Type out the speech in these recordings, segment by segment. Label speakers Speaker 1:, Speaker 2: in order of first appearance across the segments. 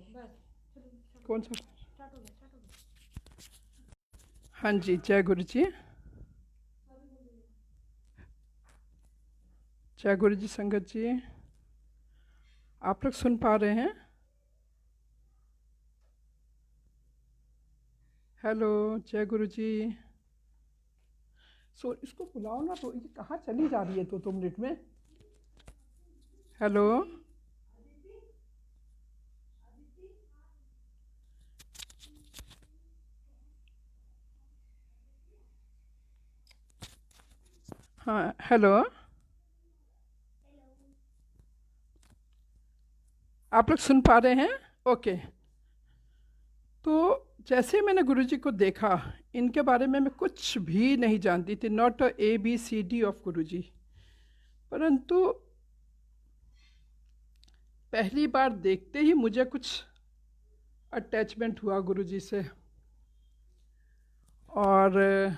Speaker 1: कौन सा? हाँ जी, जय गुरु जी। जय गुरु जी संगत जी, आप लोग सुन पा रहे हैं? हेलो, जय गुरु जी। इसको बुलाओ ना, तो ये कहाँ चली जा रही है? तो 2 मिनट में। हेलो। हाँ, हेलो। आप लोग सुन पा रहे हैं? ओके। तो जैसे ही मैंने गुरुजी को देखा, इनके बारे में मैं कुछ भी नहीं जानती थी, नॉट ABCD ऑफ गुरुजी। परंतु पहली बार देखते ही मुझे कुछ अटैचमेंट हुआ गुरुजी से। और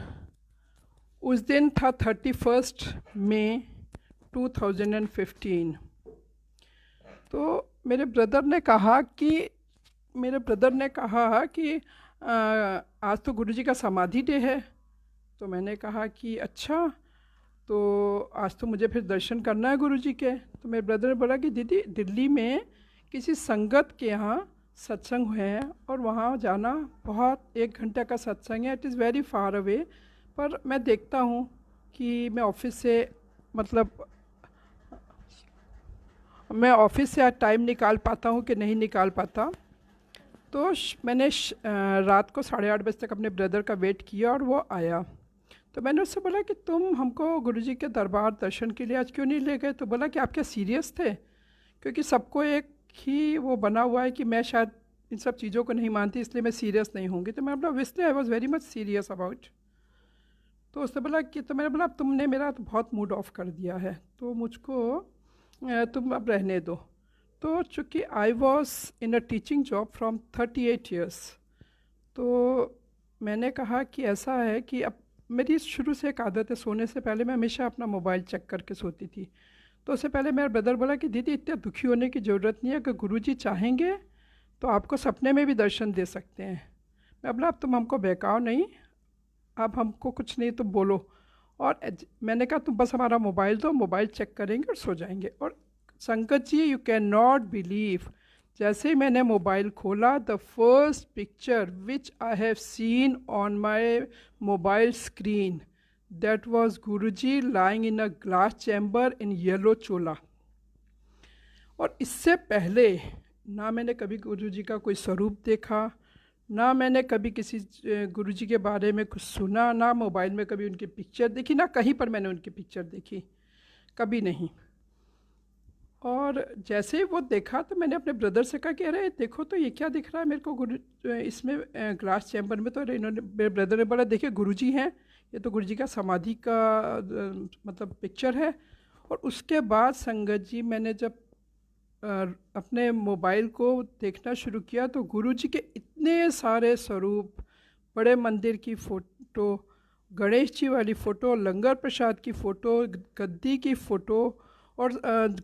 Speaker 1: उस दिन था 31 मई 2015। तो मेरे ब्रदर ने कहा कि आज तो गुरुजी का समाधि डे है। तो मैंने कहा कि अच्छा, तो आज तो मुझे फिर दर्शन करना है गुरुजी के। तो मेरे ब्रदर ने बोला कि दीदी, दिल्ली में किसी संगत के यहाँ सत्संग है और वहाँ जाना, बहुत 1 घंटे का सत्संग है, it is very far away. पर मैं देखता हूँ कि मैं ऑफिस से आज टाइम निकाल पाता हूँ कि नहीं निकाल पाता। तो मैंने रात को 8:30 बजे तक अपने ब्रदर का वेट किया और वो आया। तो मैंने उससे बोला कि तुम हमको गुरुजी के दरबार दर्शन के लिए आज क्यों नहीं ले गए? तो बोला कि आप क्या सीरियस थे? क्योंकि सबको एक ही वो बना हुआ है कि मैं शायद इन सब चीज़ों को नहीं मानती, इसलिए मैं सीरियस नहीं होंगी। तो मैं बोला obviously I was very much serious about. तो उसने बोला कि, तो मैंने बोला तुमने मेरा तो बहुत मूड ऑफ कर दिया है, तो मुझको तुम अब रहने दो। तो चूँकि I was in a teaching job from 38 years, तो मैंने कहा कि ऐसा है कि अब मेरी शुरू से एक आदत है, सोने से पहले मैं हमेशा अपना मोबाइल चेक करके सोती थी। तो उससे पहले मेरा ब्रदर बोला कि दीदी, इतने दुखी होने की ज़रूरत नहीं है, अगर गुरुजी चाहेंगे तो आपको सपने में भी दर्शन दे सकते हैं। मैं बोला अब तुम हमको बहकाओ नहीं, आप हमको कुछ नहीं तो बोलो। और मैंने कहा तुम बस हमारा मोबाइल दो, मोबाइल चेक करेंगे और सो जाएंगे। और संगत जी, यू कैन नॉट बिलीव, जैसे ही मैंने मोबाइल खोला, the first picture which I have seen on my mobile screen, that was Guruji lying in a glass chamber in yellow chola. और इससे पहले ना मैंने कभी गुरुजी का कोई स्वरूप देखा, ना मैंने कभी किसी गुरुजी के बारे में कुछ सुना, ना मोबाइल में कभी उनकी पिक्चर देखी, ना कहीं पर मैंने उनकी पिक्चर देखी, कभी नहीं। और जैसे ही वो देखा तो मैंने अपने ब्रदर से कहा कि अरे देखो तो ये क्या दिख रहा है मेरे को गुरु इसमें ग्लास चैम्बर में। तो इन्होंने, मेरे ब्रदर ने बोला देखिए गुरुजी हैं, ये तो गुरुजी का समाधि का मतलब पिक्चर है। और उसके बाद संगत जी, मैंने जब अपने मोबाइल को देखना शुरू किया तो गुरुजी के इतने सारे स्वरूप, बड़े मंदिर की फ़ोटो, गणेश जी वाली फ़ोटो, लंगर प्रसाद की फ़ोटो, गद्दी की फ़ोटो और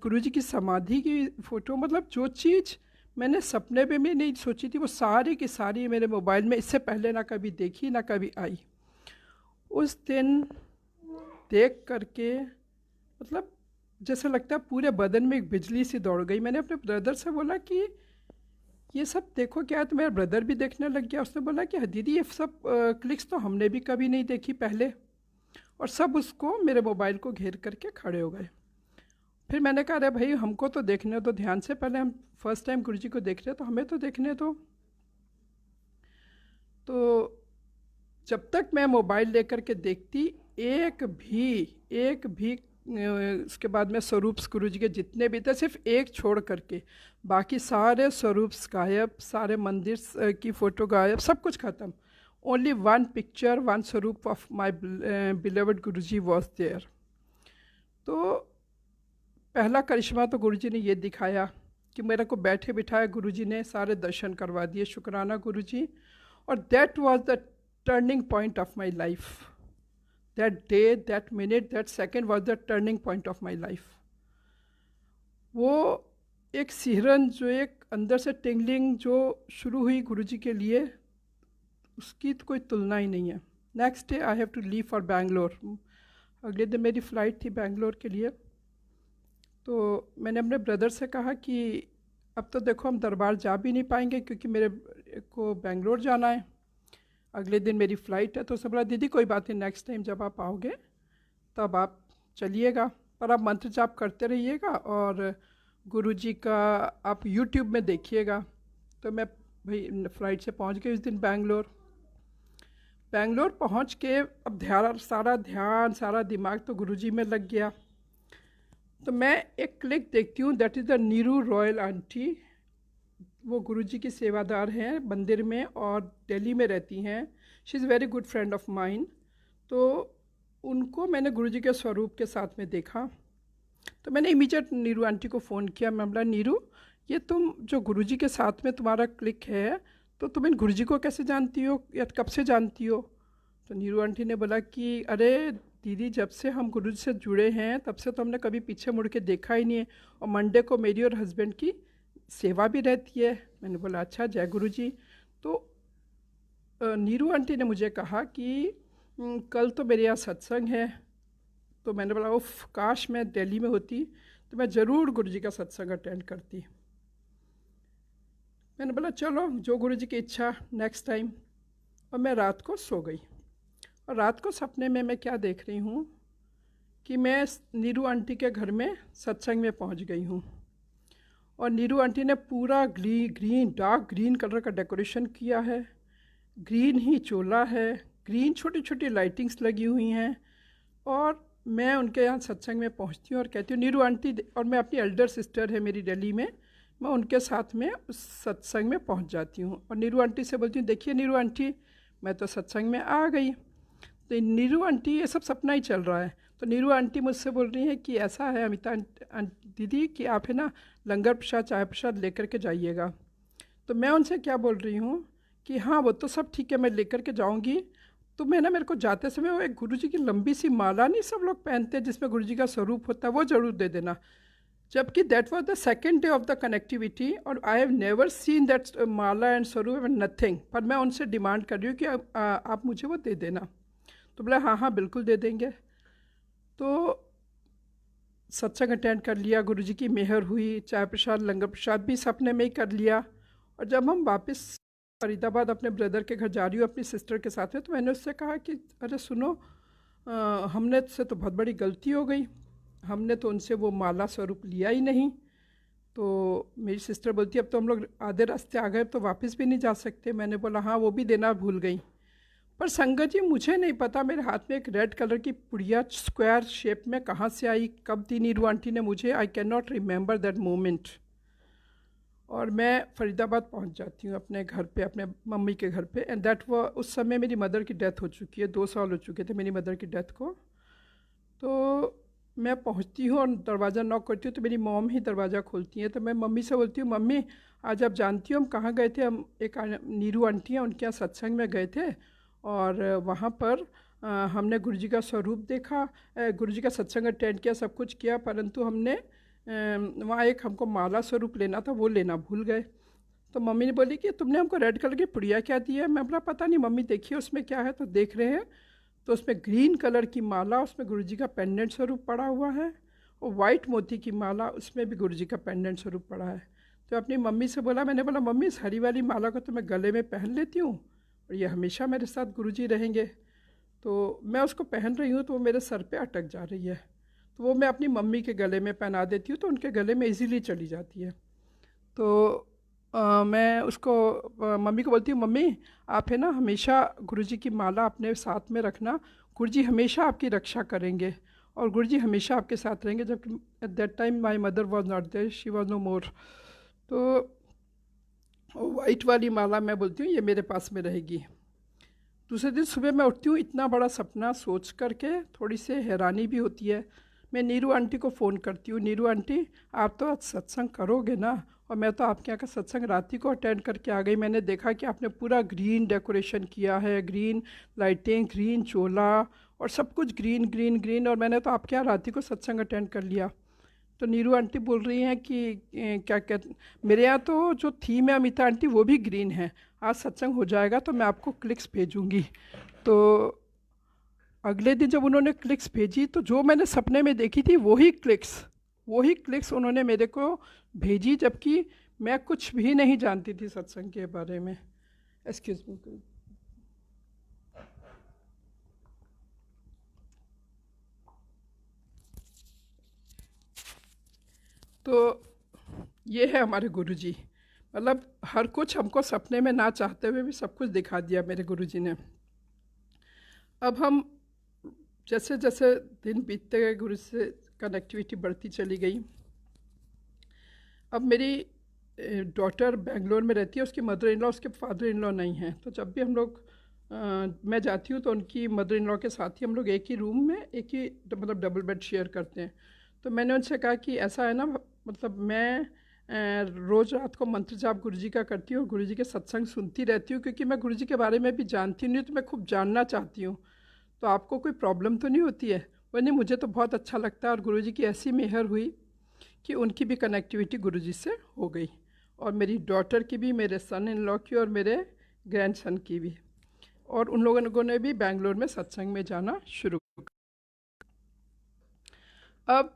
Speaker 1: गुरुजी की समाधि की फ़ोटो, मतलब जो चीज़ मैंने सपने में भी नहीं सोची थी वो सारी की सारी मेरे मोबाइल में इससे पहले ना कभी देखी ना कभी आई। उस दिन देख करके मतलब जैसे लगता है पूरे बदन में एक बिजली सी दौड़ गई। मैंने अपने ब्रदर से बोला कि ये सब देखो क्या है? तो मेरा ब्रदर भी देखने लग गया। उसने बोला कि दीदी ये सब क्लिक्स तो हमने भी कभी नहीं देखी पहले। और सब उसको, मेरे मोबाइल को घेर करके खड़े हो गए। फिर मैंने कहा अरे भाई हमको तो देखने दो ध्यान से, पहले हम फर्स्ट टाइम गुरुजी को देख रहे तो हमें तो देखने दो। तो जब तक मैं मोबाइल लेकर के देखती, एक भी उसके बाद में स्वरूप गुरुजी के जितने भी थे सिर्फ एक छोड़ करके बाकी सारे स्वरूप गायब, सारे मंदिर की फ़ोटो गायब, सब कुछ ख़त्म। Only one picture, one swaroop of my beloved Guruji was there. तो पहला करिश्मा तो गुरुजी ने ये दिखाया कि मेरे को बैठे बिठाए गुरुजी ने सारे दर्शन करवा दिए, शुक्राना गुरुजी। और that was the turning point of my life. That day, that minute, that second was the turning point of my life. वो एक सिहरन जो एक अंदर से टिंगलिंग जो शुरू हुई गुरुजी के लिए, उसकी तो कोई तुलना ही नहीं है। Next day I have to leave for Bangalore. अगले दिन मेरी फ़्लाइट थी बैंगलोर के लिए। तो मैंने अपने ब्रदर से कहा कि अब तो देखो हम दरबार जा भी नहीं पाएंगे क्योंकि मेरे को बैंगलोर जाना है, अगले दिन मेरी फ़्लाइट है। तो उसने बोला दीदी कोई बात नहीं, नेक्स्ट टाइम जब आप आओगे तब आप चलिएगा, पर आप मंत्र जाप करते रहिएगा और गुरुजी का आप यूट्यूब में देखिएगा। तो मैं भाई फ़्लाइट से पहुंच गई उस दिन बैंगलोर। बैंगलोर पहुंच के अब सारा दिमाग तो गुरुजी में लग गया। तो मैं एक क्लिक देखती हूँ, that is the Neeru royal aunty. वो गुरुजी की सेवादार हैं मंदिर में और दिल्ली में रहती हैं। She is very good friend of mine. तो उनको मैंने गुरुजी के स्वरूप के साथ में देखा। तो मैंने इमीडिएट नीरू आंटी को फ़ोन किया। मैं बोला नीरू, ये तुम जो गुरुजी के साथ में तुम्हारा क्लिक है, तो तुम इन गुरुजी को कैसे जानती हो या कब से जानती हो? तो नीरू आंटी ने बोला कि अरे दीदी, जब से हम गुरुजी से जुड़े हैं तब से तो हमने कभी पीछे मुड़ के देखा ही नहीं है, और मंडे को मेरी और हस्बैंड की सेवा भी रहती है। मैंने बोला अच्छा, जय गुरुजी। तो नीरू आंटी ने मुझे कहा कि कल तो मेरे यहाँ सत्संग है। तो मैंने बोला उफ, काश मैं दिल्ली में होती तो मैं ज़रूर गुरुजी का सत्संग अटेंड करती। मैंने बोला चलो जो गुरुजी की इच्छा, नेक्स्ट टाइम। और मैं रात को सो गई, और रात को सपने में मैं क्या देख रही हूँ कि मैं नीरू आंटी के घर में सत्संग में पहुँच गई हूँ, और नीरू आंटी ने पूरा डार्क ग्रीन कलर का डेकोरेशन किया है, ग्रीन ही चोला है, ग्रीन छोटी छोटी लाइटिंग्स लगी हुई हैं। और मैं उनके यहाँ सत्संग में पहुँचती हूँ और कहती हूँ नीरू आंटी, और मैं अपनी एल्डर सिस्टर है मेरी दिल्ली में, मैं उनके साथ में उस सत्संग में पहुँच जाती हूँ और नीरू आंटी से बोलती हूँ देखिए नीरू आंटी, मैं तो सत्संग में आ गई। तो नीरू आंटी ये सब सपना ही चल रहा है। तो नीरू आंटी मुझसे बोल रही है कि ऐसा है अमिता दीदी कि आप है ना लंगर प्रसाद चाय प्रसाद लेकर के जाइएगा। तो मैं उनसे क्या बोल रही हूँ कि हाँ वो तो सब ठीक है, मैं लेकर के जाऊँगी। तो मैं ना, मेरे को जाते समय वो एक गुरुजी की लंबी सी माला नहीं सब लोग पहनते हैं जिसमें गुरुजी का स्वरूप होता है, वो ज़रूर दे देना। जबकि that was the second day of the connectivity, और I have never seen that mala and swaroop and nothing. पर मैं उनसे डिमांड कर रही हूँ कि आप मुझे वो दे देना। तो बोला हाँ हाँ बिल्कुल दे देंगे। तो सत्संग अटेंड कर लिया, गुरुजी की मेहर हुई, चाय प्रसाद लंगर प्रसाद भी सपने में ही कर लिया। और जब हम वापस फरीदाबाद अपने ब्रदर के घर जा रही हूँ अपनी सिस्टर के साथ में, तो मैंने उससे कहा कि अरे सुनो, हमने से तो बहुत बड़ी गलती हो गई, हमने तो उनसे वो माला स्वरूप लिया ही नहीं। तो मेरी सिस्टर बोलती अब तो हम लोग आधे रास्ते आ गए, तो वापस भी नहीं जा सकते। मैंने बोला हाँ वो भी देना भूल गई। पर संगत जी मुझे नहीं पता मेरे हाथ में एक रेड कलर की पुड़िया स्क्वायर शेप में कहाँ से आई, कब दी नीरू आंटी ने मुझे, I can not remember that moment. और मैं फरीदाबाद पहुंच जाती हूँ अपने घर पे, अपने मम्मी के घर पे। एंड दैट वो उस समय मेरी मदर की डेथ हो चुकी है, 2 साल हो चुके थे मेरी मदर की डेथ को। तो मैं पहुंचती हूँ और दरवाज़ा नॉक करती हूँ, तो मेरी मॉम ही दरवाज़ा खोलती हैं। तो मैं मम्मी से बोलती हूँ मम्मी आज आप जानती हो हम कहाँ गए थे? हम एक नीरू आंटी हैं उनके यहाँ सत्संग में गए थे, और वहाँ पर हमने गुरुजी का स्वरूप देखा, गुरुजी का सत्संग अटेंड किया, सब कुछ किया, परंतु हमने वहाँ एक हमको माला स्वरूप लेना था, वो लेना भूल गए। तो मम्मी ने बोली कि तुमने हमको रेड कलर की पुड़िया क्या दी है? मैं बोला पता नहीं मम्मी, देखिए उसमें क्या है। तो देख रहे हैं तो उसमें ग्रीन कलर की माला, उसमें गुरुजी का पेंडेंट स्वरूप पड़ा हुआ है, और वाइट मोती की माला, उसमें भी गुरुजी का पेंडेंट स्वरूप पड़ा है। तो अपनी मम्मी से बोला, मैंने बोला मम्मी इस हरी वाली माला को तो मैं गले में पहन लेती हूँ और ये हमेशा मेरे साथ गुरुजी रहेंगे। तो मैं उसको पहन रही हूँ तो वो मेरे सर पे अटक जा रही है, तो वो मैं अपनी मम्मी के गले में पहना देती हूँ तो उनके गले में इजीली चली जाती है। तो मैं उसको मम्मी को बोलती हूँ मम्मी आप है ना हमेशा गुरुजी की माला अपने साथ में रखना, गुरुजी हमेशा आपकी रक्षा करेंगे और गुरुजी हमेशा आपके साथ रहेंगे। जबकि at that time my mother was not there, she was no more. तो वाइट वाली माला मैं बोलती हूँ ये मेरे पास में रहेगी। दूसरे दिन सुबह मैं उठती हूँ, इतना बड़ा सपना सोच करके थोड़ी सी हैरानी भी होती है। मैं नीरू आंटी को फ़ोन करती हूँ, नीरू आंटी आप तो आज सत्संग करोगे ना? और मैं तो आपके यहाँ का सत्संग रात ही को अटेंड करके आ गई। मैंने देखा कि आपने पूरा ग्रीन डेकोरेशन किया है, ग्रीन लाइटिंग, ग्रीन चोला और सब कुछ ग्रीन ग्रीन ग्रीन, और मैंने तो आपके यहाँ रात ही को सत्संग अटेंड कर लिया। तो नीरू आंटी बोल रही हैं कि क्या क्या मेरे यहाँ तो जो थीम है अमिता आंटी वो भी ग्रीन है, आज सत्संग हो जाएगा तो मैं आपको क्लिक्स भेजूंगी। तो अगले दिन जब उन्होंने क्लिक्स भेजी तो जो मैंने सपने में देखी थी वही क्लिक्स उन्होंने मेरे को भेजी, जबकि मैं कुछ भी नहीं जानती थी सत्संग के बारे में। Excuse me. तो ये है हमारे गुरुजी, मतलब हर कुछ हमको सपने में ना चाहते हुए भी सब कुछ दिखा दिया मेरे गुरुजी ने। अब हम जैसे जैसे दिन बीतते गए गुरु से कनेक्टिविटी बढ़ती चली गई। अब मेरी डॉटर बेंगलोर में रहती है, उसकी मदर इन लॉ उसके फादर इन लॉ नहीं हैं, तो जब भी हम लोग मैं जाती हूँ तो उनकी मदर इन लॉ के साथ ही हम लोग एक ही रूम में एक ही मतलब डबल बेड शेयर करते हैं। तो मैंने उनसे कहा कि ऐसा है ना, मतलब मैं रोज़ रात को मंत्र जाप गुरुजी का करती हूँ और गुरुजी के सत्संग सुनती रहती हूँ, क्योंकि मैं गुरुजी के बारे में भी जानती नहीं, तो मैं खूब जानना चाहती हूँ। तो आपको कोई प्रॉब्लम तो नहीं होती है? वो नहीं, मुझे तो बहुत अच्छा लगता है। और गुरुजी की ऐसी मेहर हुई कि उनकी भी कनेक्टिविटी गुरुजी से हो गई, और मेरी डॉटर की भी, मेरे सन इन लॉ की और मेरे ग्रैंडसन की भी। और उन लोगों ने भी बेंगलोर में सत्संग में जाना शुरू। अब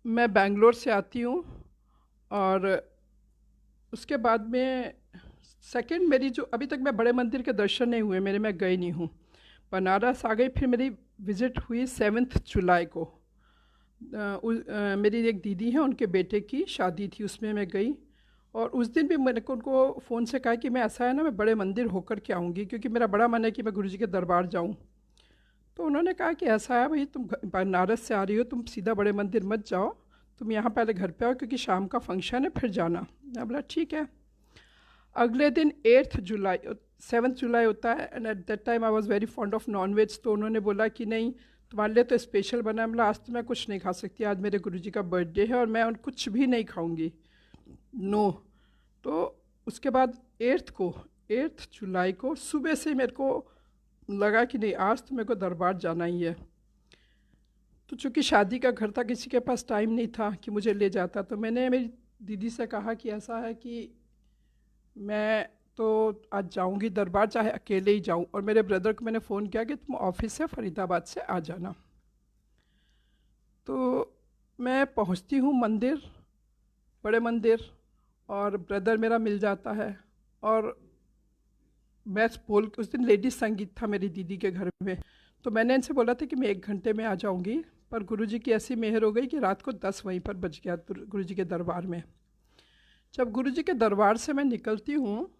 Speaker 1: मैं बेंगलोर से आती हूँ और उसके बाद में सेकंड मेरी जो अभी तक मैं बड़े मंदिर के दर्शन नहीं हुए मेरे, मैं गई नहीं हूँ। बनारस आ गई, फिर मेरी विज़िट हुई 7 जुलाई को। मेरी एक दीदी है, उनके बेटे की शादी थी, उसमें मैं गई। और उस दिन भी मैंने उनको फ़ोन से कहा कि मैं ऐसा है ना, मैं बड़े मंदिर होकर के आऊँगी, क्योंकि मेरा बड़ा मन है कि मैं गुरुजी के दरबार जाऊँ। तो उन्होंने कहा कि ऐसा है भाई, तुम बनारस से आ रही हो, तुम सीधा बड़े मंदिर मत जाओ, तुम यहाँ पहले घर पे आओ, क्योंकि शाम का फंक्शन है, फिर जाना। मैं बोला ठीक है। अगले दिन 8 जुलाई 7 जुलाई होता है, and at that time I was very fond of non veg. तो उन्होंने बोला कि नहीं, तुम्हारे लिए तो स्पेशल बना है। बोला आज तो मैं कुछ नहीं खा सकती, आज मेरे गुरुजी का बर्थडे है और मैं कुछ भी नहीं खाऊंगी, नो। तो उसके बाद 8 जुलाई को सुबह से मेरे को लगा कि नहीं, आज तो मेरे को दरबार जाना ही है। तो चूँकि शादी का घर था, किसी के पास टाइम नहीं था कि मुझे ले जाता, तो मैंने मेरी दीदी से कहा कि ऐसा है कि मैं तो आज जाऊंगी दरबार, चाहे अकेले ही जाऊं। और मेरे ब्रदर को मैंने फ़ोन किया कि तुम ऑफिस से फरीदाबाद से आ जाना। तो मैं पहुंचती हूं मंदिर, बड़े मंदिर, और ब्रदर मेरा मिल जाता है। और मैं बोल, उस दिन लेडीज संगीत था मेरी दीदी के घर में, तो मैंने इनसे बोला था कि मैं 1 घंटे में आ जाऊंगी। पर गुरुजी की ऐसी मेहर हो गई कि रात को 10 वहीं पर बज गया गुरुजी के दरबार में। जब गुरुजी के दरबार से मैं निकलती हूँ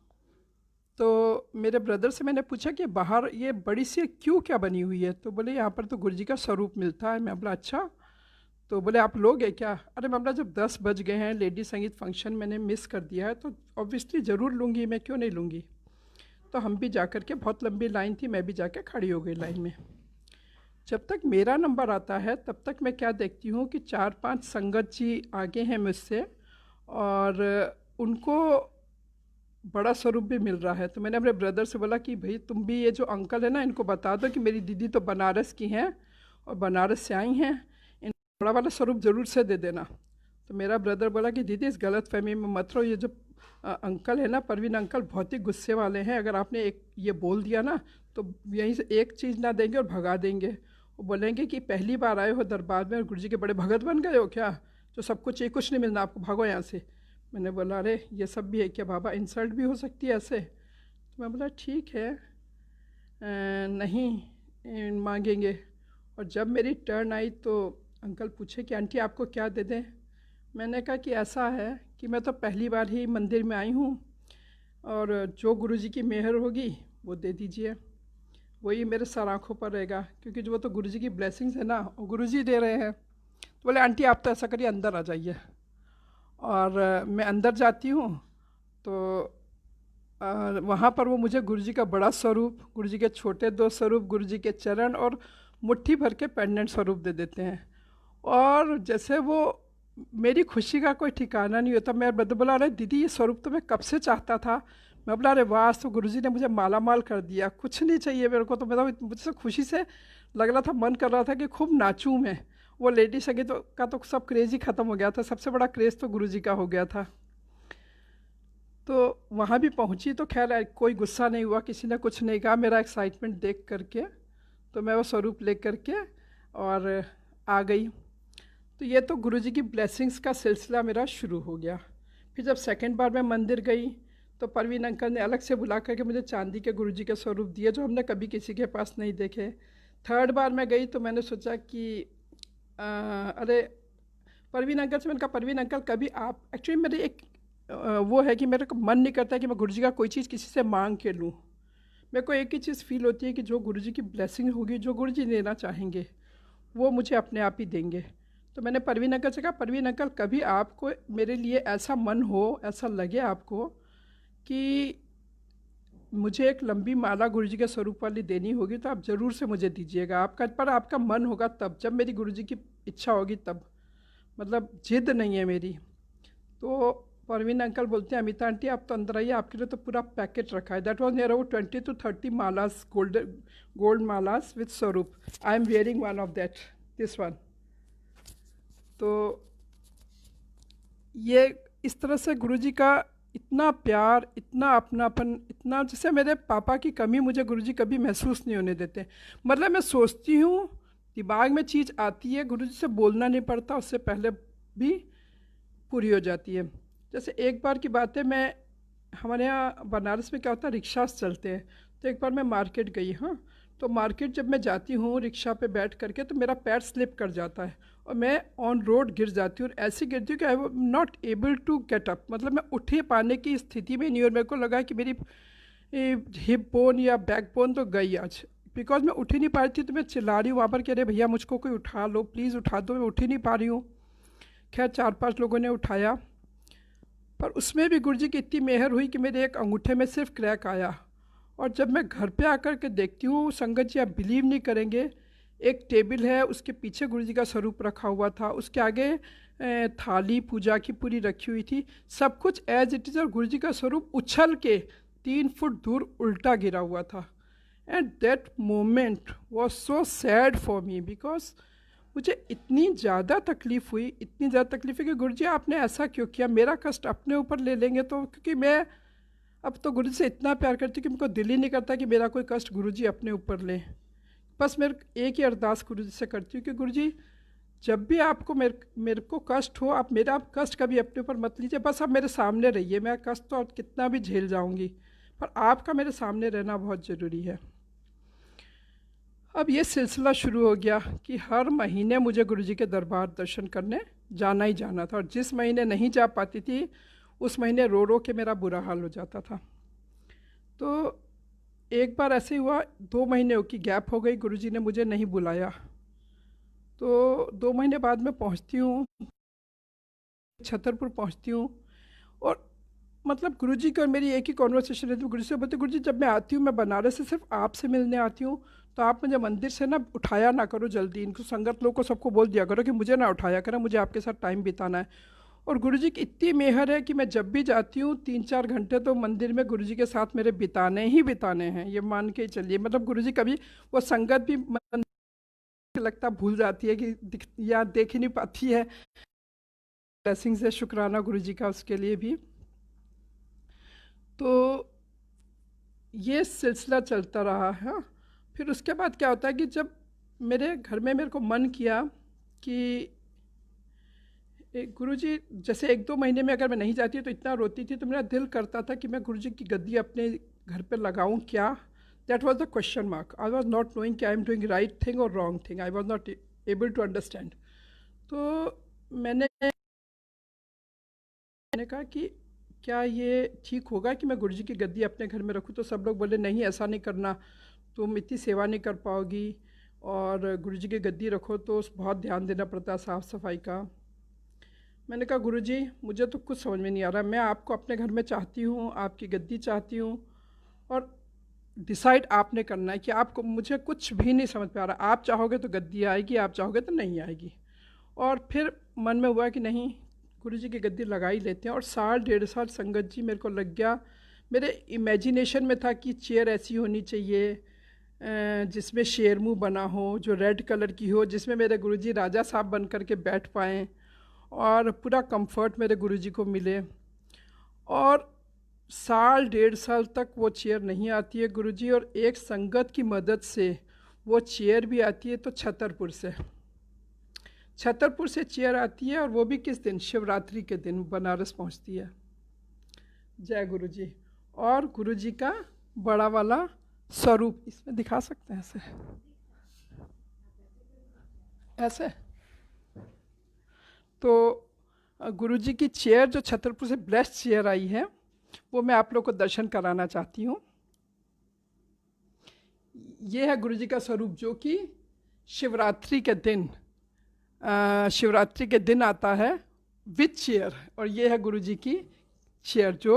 Speaker 1: तो मेरे ब्रदर से मैंने पूछा कि बाहर ये बड़ी सी क्यों क्या बनी हुई है? तो बोले यहाँ पर तो गुरुजी का स्वरूप मिलता है। मैं बोला अच्छा। तो बोले आप लोग हैं क्या? अरे मैं बोला जब 10 बज गए हैं, लेडी संगीत फंक्शन मैंने मिस कर दिया है, तो ऑब्वियसली ज़रूर लूँगी, मैं क्यों नहीं लूँगी। तो हम भी जा कर के, बहुत लंबी लाइन थी, मैं भी जाके खड़ी हो गई लाइन में। जब तक मेरा नंबर आता है तब तक मैं क्या देखती हूँ कि 4-5 संगत जी आगे हैं मुझसे, और उनको बड़ा स्वरूप भी मिल रहा है। तो मैंने अपने ब्रदर से बोला कि भाई तुम भी ये जो अंकल है ना, इनको बता दो कि मेरी दीदी तो बनारस की हैं और बनारस से आई हैं, इन बड़ा वाला स्वरूप ज़रूर से दे देना। तो मेरा ब्रदर बोला कि दीदी इस गलत फहमी में मत रहो, ये जो अंकल है ना, परवीन अंकल, बहुत ही गुस्से वाले हैं। अगर आपने एक ये बोल दिया ना तो यहीं से एक चीज़ ना देंगे और भगा देंगे। वो बोलेंगे कि पहली बार आए हो दरबार में और गुरुजी के बड़े भगत बन गए हो क्या, जो सब कुछ, ये कुछ नहीं मिलना आपको, भागो यहाँ से। मैंने बोला अरे ये सब भी है क्या बाबा, इंसल्ट भी हो सकती है ऐसे? तो मैं बोला ठीक है, नहीं मांगेंगे। और जब मेरी टर्न आई तो अंकल पूछे कि आंटी आपको क्या दे दें? मैंने कहा कि ऐसा है कि मैं तो पहली बार ही मंदिर में आई हूँ, और जो गुरुजी की मेहर होगी वो दे दीजिए, वही मेरे सर आँखों पर रहेगा, क्योंकि जो वो तो गुरुजी की ब्लेसिंग्स है ना, वो गुरुजी दे रहे हैं। तो बोले आंटी आप तो ऐसा करिए, अंदर आ जाइए। और मैं अंदर जाती हूँ तो वहाँ पर वो मुझे गुरुजी का बड़ा स्वरूप, गुरुजी के छोटे 2 स्वरूप, गुरुजी के चरण और मुट्ठी भर के पेंडेंट स्वरूप दे देते हैं। और जैसे वो, मेरी खुशी का कोई ठिकाना नहीं होता। मैं बता बोला अरे दीदी ये स्वरूप तो मैं कब से चाहता था। मैं बोला अरे वाह, तो गुरुजी ने मुझे माला माल कर दिया, कुछ नहीं चाहिए मेरे को। तो मतलब मुझसे खुशी से लग रहा था, मन कर रहा था कि खूब नाचूं मैं। वो लेडी संगीत का तो सब क्रेज़ ही ख़त्म हो गया था, सबसे बड़ा क्रेज़ तो गुरुजी का हो गया था। तो वहाँ भी पहुँची तो खैर कोई गुस्सा नहीं हुआ, किसी ने कुछ नहीं कहा मेरा एक्साइटमेंट देख करके। तो मैं वो स्वरूप ले करके और आ गई। तो ये तो गुरुजी की ब्लेसिंग्स का सिलसिला मेरा शुरू हो गया। फिर जब सेकंड बार मैं मंदिर गई तो परवीन अंकल ने अलग से बुला करके मुझे चांदी के गुरुजी के स्वरूप दिए, जो हमने कभी किसी के पास नहीं देखे। थर्ड बार मैं गई तो मैंने सोचा कि अरे परवीन अंकल से मैंने कहा, परवीन अंकल कभी आप, एक्चुअली मेरे एक वो है कि मेरे को मन नहीं करता कि मैं गुरुजी का कोई चीज़ किसी से मांग के लूँ। मेरे को एक ही चीज़ फील होती है कि जो गुरुजी की ब्लेसिंग होगी, जो गुरुजी देना चाहेंगे वो मुझे अपने आप ही देंगे। तो मैंने परवीन अंकल से कहा, परवीन अंकल कभी आपको मेरे लिए ऐसा मन हो, ऐसा लगे आपको कि मुझे एक लंबी माला गुरुजी के स्वरूप वाली देनी होगी तो आप ज़रूर से मुझे दीजिएगा। आपका पर आपका मन होगा तब, जब मेरी गुरुजी की इच्छा होगी तब, मतलब जिद नहीं है मेरी। तो परवीन अंकल बोलते हैं, अमिता आंटी आप तो अंदर आइए, आपके लिए तो पूरा पैकेट रखा है। That was near about 20 to 30 malas, gold malas with swaroop. I am wearing one of that, this one. तो ये इस तरह से गुरुजी का इतना प्यार, इतना अपनापन, इतना, जैसे मेरे पापा की कमी मुझे गुरुजी कभी महसूस नहीं होने देते। मतलब मैं सोचती हूँ, दिमाग में चीज़ आती है, गुरुजी से बोलना नहीं पड़ता, उससे पहले भी पूरी हो जाती है। जैसे एक बार की बात है, मैं हमारे यहाँ बनारस में क्या होता है, रिक्शास चलते हैं। तो एक बार मैं मार्केट गई, हाँ, तो मार्केट जब मैं जाती हूँ रिक्शा पे बैठ करके तो मेरा पैर स्लिप कर जाता है और मैं ऑन रोड गिर जाती हूँ, और ऐसी गिरती हूँ कि I was not able to get up. मतलब मैं उठे पाने की स्थिति में नहीं, और मेरे को लगा कि मेरी हिप बोन या बैक बोन तो गई आज, बिकॉज मैं उठ ही नहीं पा रही थी। तो मैं चिल्ला रही हूँ वहाँ पर कि अरे भैया मुझको कोई उठा लो, प्लीज़ उठा दो, मैं उठ ही नहीं पा रही हूँ। खैर 4-5 लोगों ने उठाया, पर उसमें भी गुरुजी की इतनी मेहर हुई कि मेरे एक अंगूठे में सिर्फ क्रैक आया। और जब मैं घर पे आकर के देखती हूँ, संगत जी आप बिलीव नहीं करेंगे, एक टेबल है, उसके पीछे गुरुजी का स्वरूप रखा हुआ था, उसके आगे थाली पूजा की पूरी रखी हुई थी, सब कुछ एज इट इज़, और गुरुजी का स्वरूप उछल के 3 फुट दूर उल्टा गिरा हुआ था। And that moment was so sad for me, because मुझे इतनी ज़्यादा तकलीफ़ हुई, इतनी ज़्यादा तकलीफ़ है कि गुरुजी आपने ऐसा क्यों किया, मेरा कष्ट अपने ऊपर ले लेंगे तो, क्योंकि मैं अब तो गुरुजी से इतना प्यार करती हूँ कि मुझको दिल ही नहीं करता कि मेरा कोई कष्ट गुरुजी अपने ऊपर लें। बस मेरे एक ही अरदास गुरुजी से करती हूँ कि गुरुजी जब भी आपको मेरे को कष्ट हो, आप मेरा कष्ट कभी अपने ऊपर मत लीजिए, बस आप मेरे सामने रहिए। मैं कष्ट तो कितना भी झेल जाऊँगी, पर आपका मेरे सामने रहना बहुत ज़रूरी है। अब ये सिलसिला शुरू हो गया कि हर महीने मुझे गुरुजी के दरबार दर्शन करने जाना ही जाना था, और जिस महीने नहीं जा पाती थी उस महीने रो रो के मेरा बुरा हाल हो जाता था। तो एक बार ऐसे हुआ, 2 महीने की गैप हो गई, गुरुजी ने मुझे नहीं बुलाया। तो 2 महीने बाद मैं पहुंचती हूँ, छतरपुर पहुंचती हूँ, और मतलब गुरुजी की और मेरी एक ही कॉन्वर्सेशन रहती है। गुरुजी से बोलते, गुरुजी जब मैं आती हूँ, मैं बनारस से सिर्फ आपसे मिलने आती हूँ, तो आप मुझे मंदिर से ना उठाया ना करो जल्दी, इनको संगत लोग को सबको बोल दिया करो कि मुझे ना उठाया करो, मुझे आपके साथ टाइम बिताना है। और गुरुजी की इतनी मेहर है कि मैं जब भी जाती हूँ 3-4 घंटे तो मंदिर में गुरुजी के साथ मेरे बिताने ही बिताने हैं, ये मान के ही चलिए। मतलब गुरुजी कभी वो संगत भी लगता भूल जाती है कि या देख ही नहीं पाती है। ब्लेसिंग से शुक्राना गुरुजी का उसके लिए भी। तो ये सिलसिला चलता रहा है। फिर उसके बाद क्या होता है कि जब मेरे घर में मेरे को मन किया कि गुरुजी, जैसे 1-2 महीने में अगर मैं नहीं जाती तो इतना रोती थी, तो मेरा दिल करता था कि मैं गुरुजी की गद्दी अपने घर पे लगाऊं क्या। That was the question mark. I was not knowing कि I am doing right thing और wrong thing, I was not able to understand. तो मैंने कहा कि क्या ये ठीक होगा कि मैं गुरुजी की गद्दी अपने घर में रखूँ। तो सब लोग बोले नहीं, ऐसा नहीं करना, तुम इतनी सेवा नहीं कर पाओगी, और गुरुजी की गद्दी रखो तो बहुत ध्यान देना पड़ता है साफ़ सफाई का। मैंने कहा गुरुजी मुझे तो कुछ समझ में नहीं आ रहा, मैं आपको अपने घर में चाहती हूँ, आपकी गद्दी चाहती हूँ, और डिसाइड आपने करना है कि आपको, मुझे कुछ भी नहीं समझ में आ रहा। आप चाहोगे तो गद्दी आएगी, आप चाहोगे तो नहीं आएगी। और फिर मन में हुआ कि नहीं, गुरुजी की गद्दी लगा ही लेते हैं। और 1.5 साल संगत जी मेरे को लग गया। मेरे इमेजिनेशन में था कि चेयर ऐसी होनी चाहिए, जिसमें शेर मुँह बना हो, जो रेड कलर की हो, जिसमें मेरे गुरुजी राजा साहब बन कर के बैठ पाएँ और पूरा कंफर्ट मेरे गुरुजी को मिले। और साल 1.5 साल तक वो चेयर नहीं आती है गुरुजी, और एक संगत की मदद से वो चेयर भी आती है। तो छतरपुर से चेयर आती है, और वो भी किस दिन? शिवरात्रि के दिन बनारस पहुंचती है। जय गुरुजी। और गुरुजी का बड़ा वाला स्वरूप इसमें दिखा सकते हैं, ऐसे ऐसे। तो गुरुजी की चेयर जो छतरपुर से ब्लेस्ड चेयर आई है, वो मैं आप लोग को दर्शन कराना चाहती हूँ। ये है गुरुजी का स्वरूप, जो कि शिवरात्रि के दिन आता है विथ चेयर। और ये है गुरुजी की चेयर जो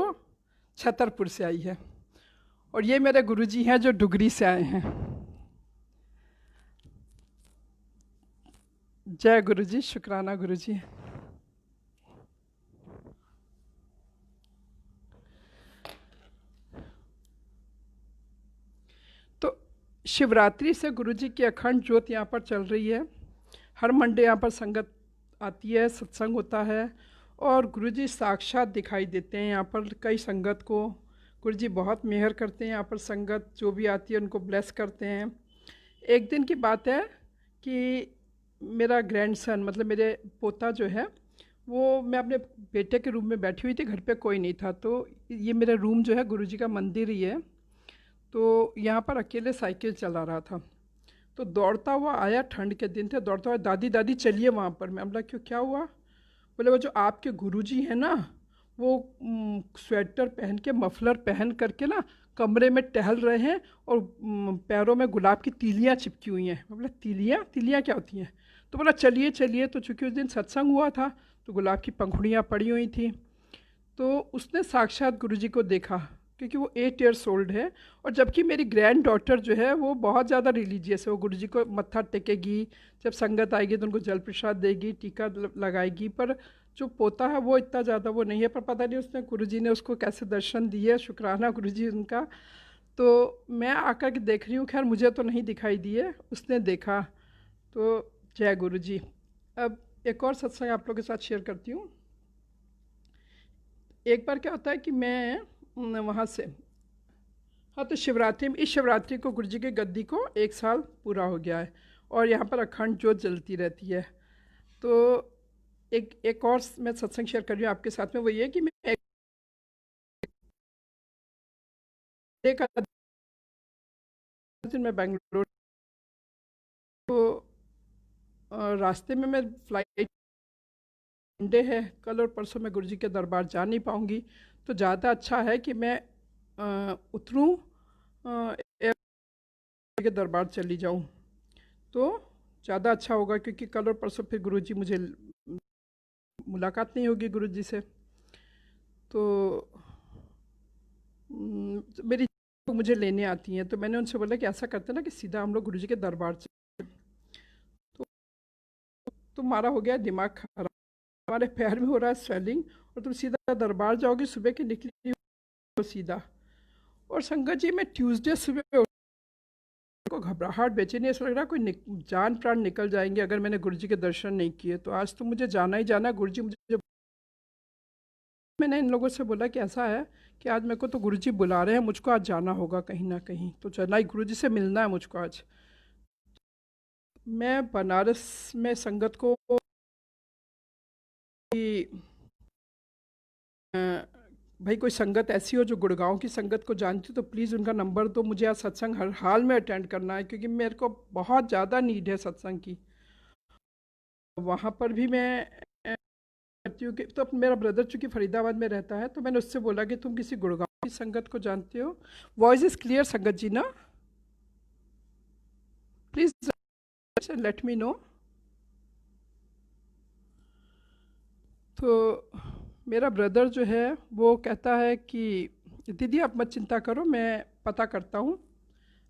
Speaker 1: छतरपुर से आई है। और ये मेरे गुरुजी हैं जो डुगरी से आए हैं। जय गुरुजी, शुक्राना गुरुजी। तो शिवरात्रि से गुरुजी की अखंड ज्योत यहाँ पर चल रही है। हर मंडे यहाँ पर संगत आती है, सत्संग होता है, और गुरुजी साक्षात दिखाई देते हैं यहाँ पर कई संगत को। गुरुजी बहुत मेहर करते हैं यहाँ पर, संगत जो भी आती है उनको ब्लेस करते हैं। एक दिन की बात है कि मेरा ग्रैंडसन, मतलब मेरे पोता जो है, वो, मैं अपने बेटे के रूम में बैठी हुई थी, घर पे कोई नहीं था। तो ये मेरा रूम जो है गुरुजी का मंदिर ही है। तो यहाँ पर अकेले साइकिल चला रहा था, तो दौड़ता हुआ आया, ठंड के दिन थे, दौड़ता हुआ, दादी दादी चलिए वहाँ पर। मैं बोला क्यों, क्या हुआ? बोले वो जो आपके गुरुजी हैं ना, वो स्वेटर पहन के, मफलर पहन करके ना कमरे में टहल रहे हैं, और पैरों में गुलाब की तीलियाँ चिपकी हुई हैं। मैं बोला तीलियाँ क्या होती हैं? तो बोला चलिए चलिए। तो चूँकि उस दिन सत्संग हुआ था, तो गुलाब की पंखुड़ियाँ पड़ी हुई थी। तो उसने साक्षात गुरुजी को देखा, क्योंकि वो 8 ईयर्स ओल्ड है। और जबकि मेरी ग्रैंड डॉटर जो है वो बहुत ज़्यादा रिलीजियस है, वो गुरुजी को मत्था टेकेगी, जब संगत आएगी तो उनको जल प्रसाद देगी, टीका लगाएगी। पर जो पोता है वो इतना ज़्यादा वो नहीं है। पर पता नहीं उसने, गुरुजी ने उसको कैसे दर्शन दिए, शुक्राना गुरुजी उनका। तो मैं आकर के देख रही हूँ, खैर मुझे तो नहीं दिखाई दिए, उसने देखा। तो जय गुरुजी। अब एक और सत्संग आप लोगों के साथ शेयर करती हूँ। एक बार क्या होता है कि मैं वहाँ से, हाँ, तो शिवरात्रि में, इस शिवरात्रि को गुरुजी की गद्दी को 1 साल पूरा हो गया है, और यहाँ पर अखंड ज्योत जलती रहती है। तो एक और मैं सत्संग शेयर कर रही हूँ आपके साथ में। वो ये कि मैं एक दिन मैं बेंगलोर, तो रास्ते में मैं फ्लाइट, मंडे है कल और परसों, मैं गुरुजी के दरबार जा नहीं पाऊँगी। तो ज़्यादा अच्छा है कि मैं उतरूँ, के दरबार चली जाऊँ, तो ज़्यादा अच्छा होगा। क्योंकि कल और परसों फिर गुरुजी, मुझे मुलाकात नहीं होगी गुरुजी से। तो मेरी मुझे लेने आती हैं, तो मैंने उनसे बोला कि ऐसा करते ना कि सीधा हम लोग गुरुजी के दरबार चले। तो तुम्हारा हो गया दिमाग खराब, हमारे पैर में हो रहा है स्वेलिंग, और तुम सीधा दरबार जाओगे, सुबह की निकली हो सीधा। और संगत जी, मैं ट्यूसडे सुबह को घबराहट, बेचैनी, ऐसा लग रहा है कोई जान प्राण निकल जाएंगे अगर मैंने गुरुजी के दर्शन नहीं किए। तो आज तो मुझे जाना ही जाना है। गुरुजी मुझे, मैंने इन लोगों से बोला कि ऐसा है कि आज मेरे को तो गुरुजी बुला रहे हैं, मुझको आज जाना होगा कहीं ना कहीं, तो चलना ही, गुरुजी से मिलना है मुझको आज। मैं बनारस में संगत को भाई कोई संगत ऐसी हो जो गुड़गांव की संगत को जानती हो, तो प्लीज़ उनका नंबर दो मुझे। आज सत्संग हर हाल में अटेंड करना है, क्योंकि मेरे को बहुत ज़्यादा नीड है सत्संग की। वहाँ पर भी मैं करती हूँ कि, तो मेरा ब्रदर चूँकि फरीदाबाद में रहता है, तो मैंने उससे बोला कि तुम किसी गुड़गांव की संगत को जानते हो। वॉइस इज़ क्लियर संगत जी ना? Please let me know. तो मेरा ब्रदर जो है वो कहता है कि दीदी आप मत चिंता करो, मैं पता करता हूँ,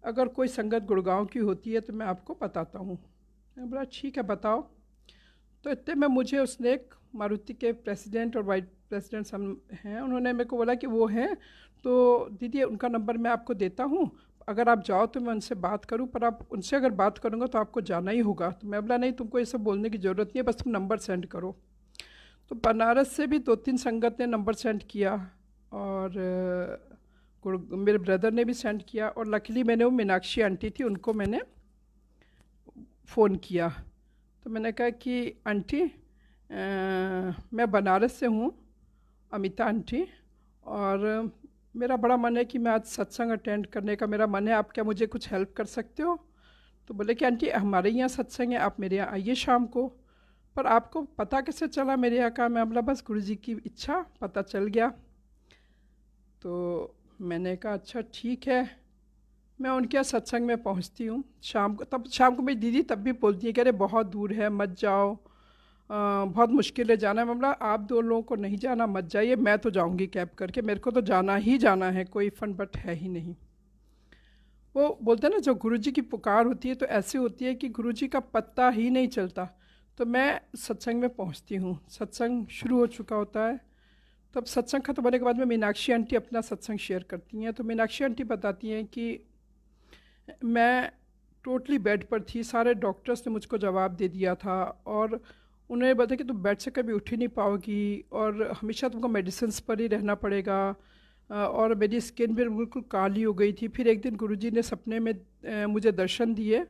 Speaker 1: अगर कोई संगत गुड़गांव की होती है तो मैं आपको बताता हूँ। मैं बोला ठीक है बताओ। तो इतने में मुझे उसने, एक मारुति के प्रेसिडेंट और वाइस प्रेसिडेंट हम हैं, उन्होंने मेरे को बोला कि वो हैं, तो दीदी उनका नंबर मैं आपको देता हूँ, अगर आप जाओ तो मैं उनसे बात करूं, पर आप उनसे अगर बात करूंगा तो आपको जाना ही होगा। तो मैं बोला नहीं, तुमको ये सब बोलने की ज़रूरत नहीं है, बस तुम नंबर सेंड करो। तो बनारस से भी 2-3 संगत ने नंबर सेंड किया, और मेरे ब्रदर ने भी सेंड किया, और लकीली मैंने वो मीनाक्षी आंटी थी उनको मैंने फ़ोन किया। तो मैंने कहा कि आंटी मैं बनारस से हूँ, अमिता आंटी, और मेरा बड़ा मन है कि मैं आज सत्संग अटेंड करने का मेरा मन है, आप क्या मुझे कुछ हेल्प कर सकते हो? तो बोले कि आंटी हमारे यहाँ सत्संग है, आप मेरे यहाँ आइए शाम को। पर आपको पता कैसे चला मेरे यहाँ का? मैं बोला बस गुरु जी की इच्छा, पता चल गया। तो मैंने कहा अच्छा ठीक है, मैं उनके यहाँ सत्संग में पहुँचती हूँ शाम को। तब शाम को मेरी दीदी तब भी बोलती है कि अरे बहुत दूर है, मत जाओ, बहुत मुश्किल है जाना है। मैं बोला आप दो लोगों को नहीं जाना, मत जाइए, मैं तो जाऊँगी कैब करके, मेरे को तो जाना ही जाना है, कोई फन बट है ही नहीं। वो बोलते हैं ना, जो गुरु जी की पुकार होती है तो ऐसी होती है कि गुरु जी का पत्ता ही नहीं चलता। तो मैं सत्संग में पहुंचती हूँ, सत्संग शुरू हो चुका होता है। तब सत्संग खत्म होने के बाद में मीनाक्षी आंटी अपना सत्संग शेयर करती हैं। तो मीनाक्षी आंटी बताती हैं कि मैं टोटली बेड पर थी, सारे डॉक्टर्स ने मुझको जवाब दे दिया था, और उन्होंने बताया कि तुम बेड से कभी उठ ही नहीं पाओगी, और हमेशा तुमको मेडिसिन पर ही रहना पड़ेगा। और मेरी स्किन भी बिल्कुल काली हो गई थी। फिर एक दिन गुरुजी ने सपने में मुझे दर्शन दिए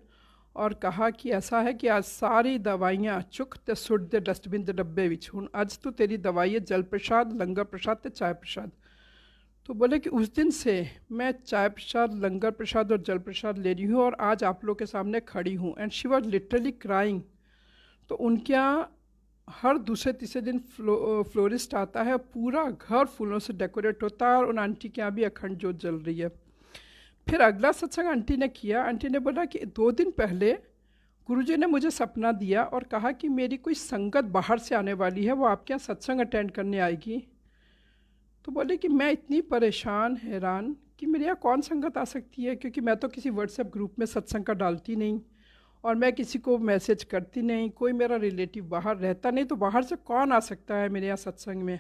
Speaker 1: और कहा कि ऐसा है कि आज सारी दवाइयाँ चुक ते सुट दे डस्टबिन के डब्बे विच, हूँ आज तो तेरी दवाई है जल प्रसाद, लंगर प्रसाद ते चाय प्रसाद। तो बोले कि उस दिन से मैं चाय प्रसाद, लंगर प्रसाद और जल प्रसाद ले रही हूँ, और आज आप लोग के सामने खड़ी हूँ। And she was literally crying. तो उनके यहाँ हर दूसरे तीसरे दिन फ्लोरिस्ट आता है, पूरा घर फूलों से डेकोरेट होता है, और उन आंटी के यहाँ भी अखंड ज्योत जल रही है। फिर अगला सत्संग आंटी ने किया। आंटी ने बोला कि 2 दिन पहले गुरुजी ने मुझे सपना दिया और कहा कि मेरी कोई संगत बाहर से आने वाली है, वो आपके यहाँ सत्संग अटेंड करने आएगी। तो बोले कि मैं इतनी परेशान हैरान कि मेरे यहाँ कौन संगत आ सकती है, क्योंकि मैं तो किसी व्हाट्सएप ग्रुप में सत्संग का डालती नहीं, और मैं किसी को मैसेज करती नहीं, कोई मेरा रिलेटिव बाहर रहता नहीं, तो बाहर से कौन आ सकता है मेरे यहाँ सत्संग में।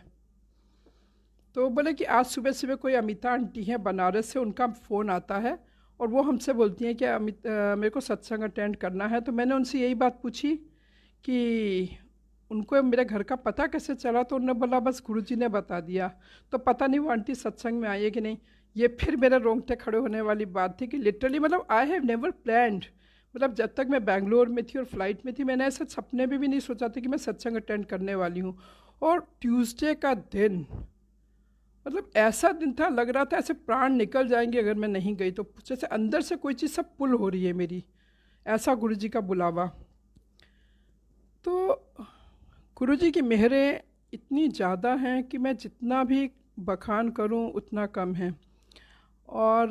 Speaker 1: तो बोले कि आज सुबह सुबह कोई अमिता आंटी हैं बनारस से, उनका फ़ोन आता है और वो हमसे बोलती हैं कि मेरे को सत्संग अटेंड करना है। तो मैंने उनसे यही बात पूछी कि उनको मेरे घर का पता कैसे चला। तो उन्होंने बोला बस गुरुजी ने बता दिया। तो पता नहीं वो आंटी सत्संग में आई है कि नहीं। ये फिर मेरे रोंगटे खड़े होने वाली बात थी कि लिटरली मतलब आई हैव नेवर प्लान्ड, मतलब जब तक मैं बेंगलोर में थी और फ्लाइट में थी, मैंने ऐसे सपने में भी नहीं सोचा था कि मैं सत्संग अटेंड करने वाली हूँ। और ट्यूसडे का दिन, मतलब ऐसा दिन था, लग रहा था ऐसे प्राण निकल जाएंगे अगर मैं नहीं गई तो, जैसे अंदर से कोई चीज़ सब पुल हो रही है मेरी, ऐसा गुरुजी का बुलावा। तो गुरुजी की मेहरें इतनी ज़्यादा हैं कि मैं जितना भी बखान करूं उतना कम है। और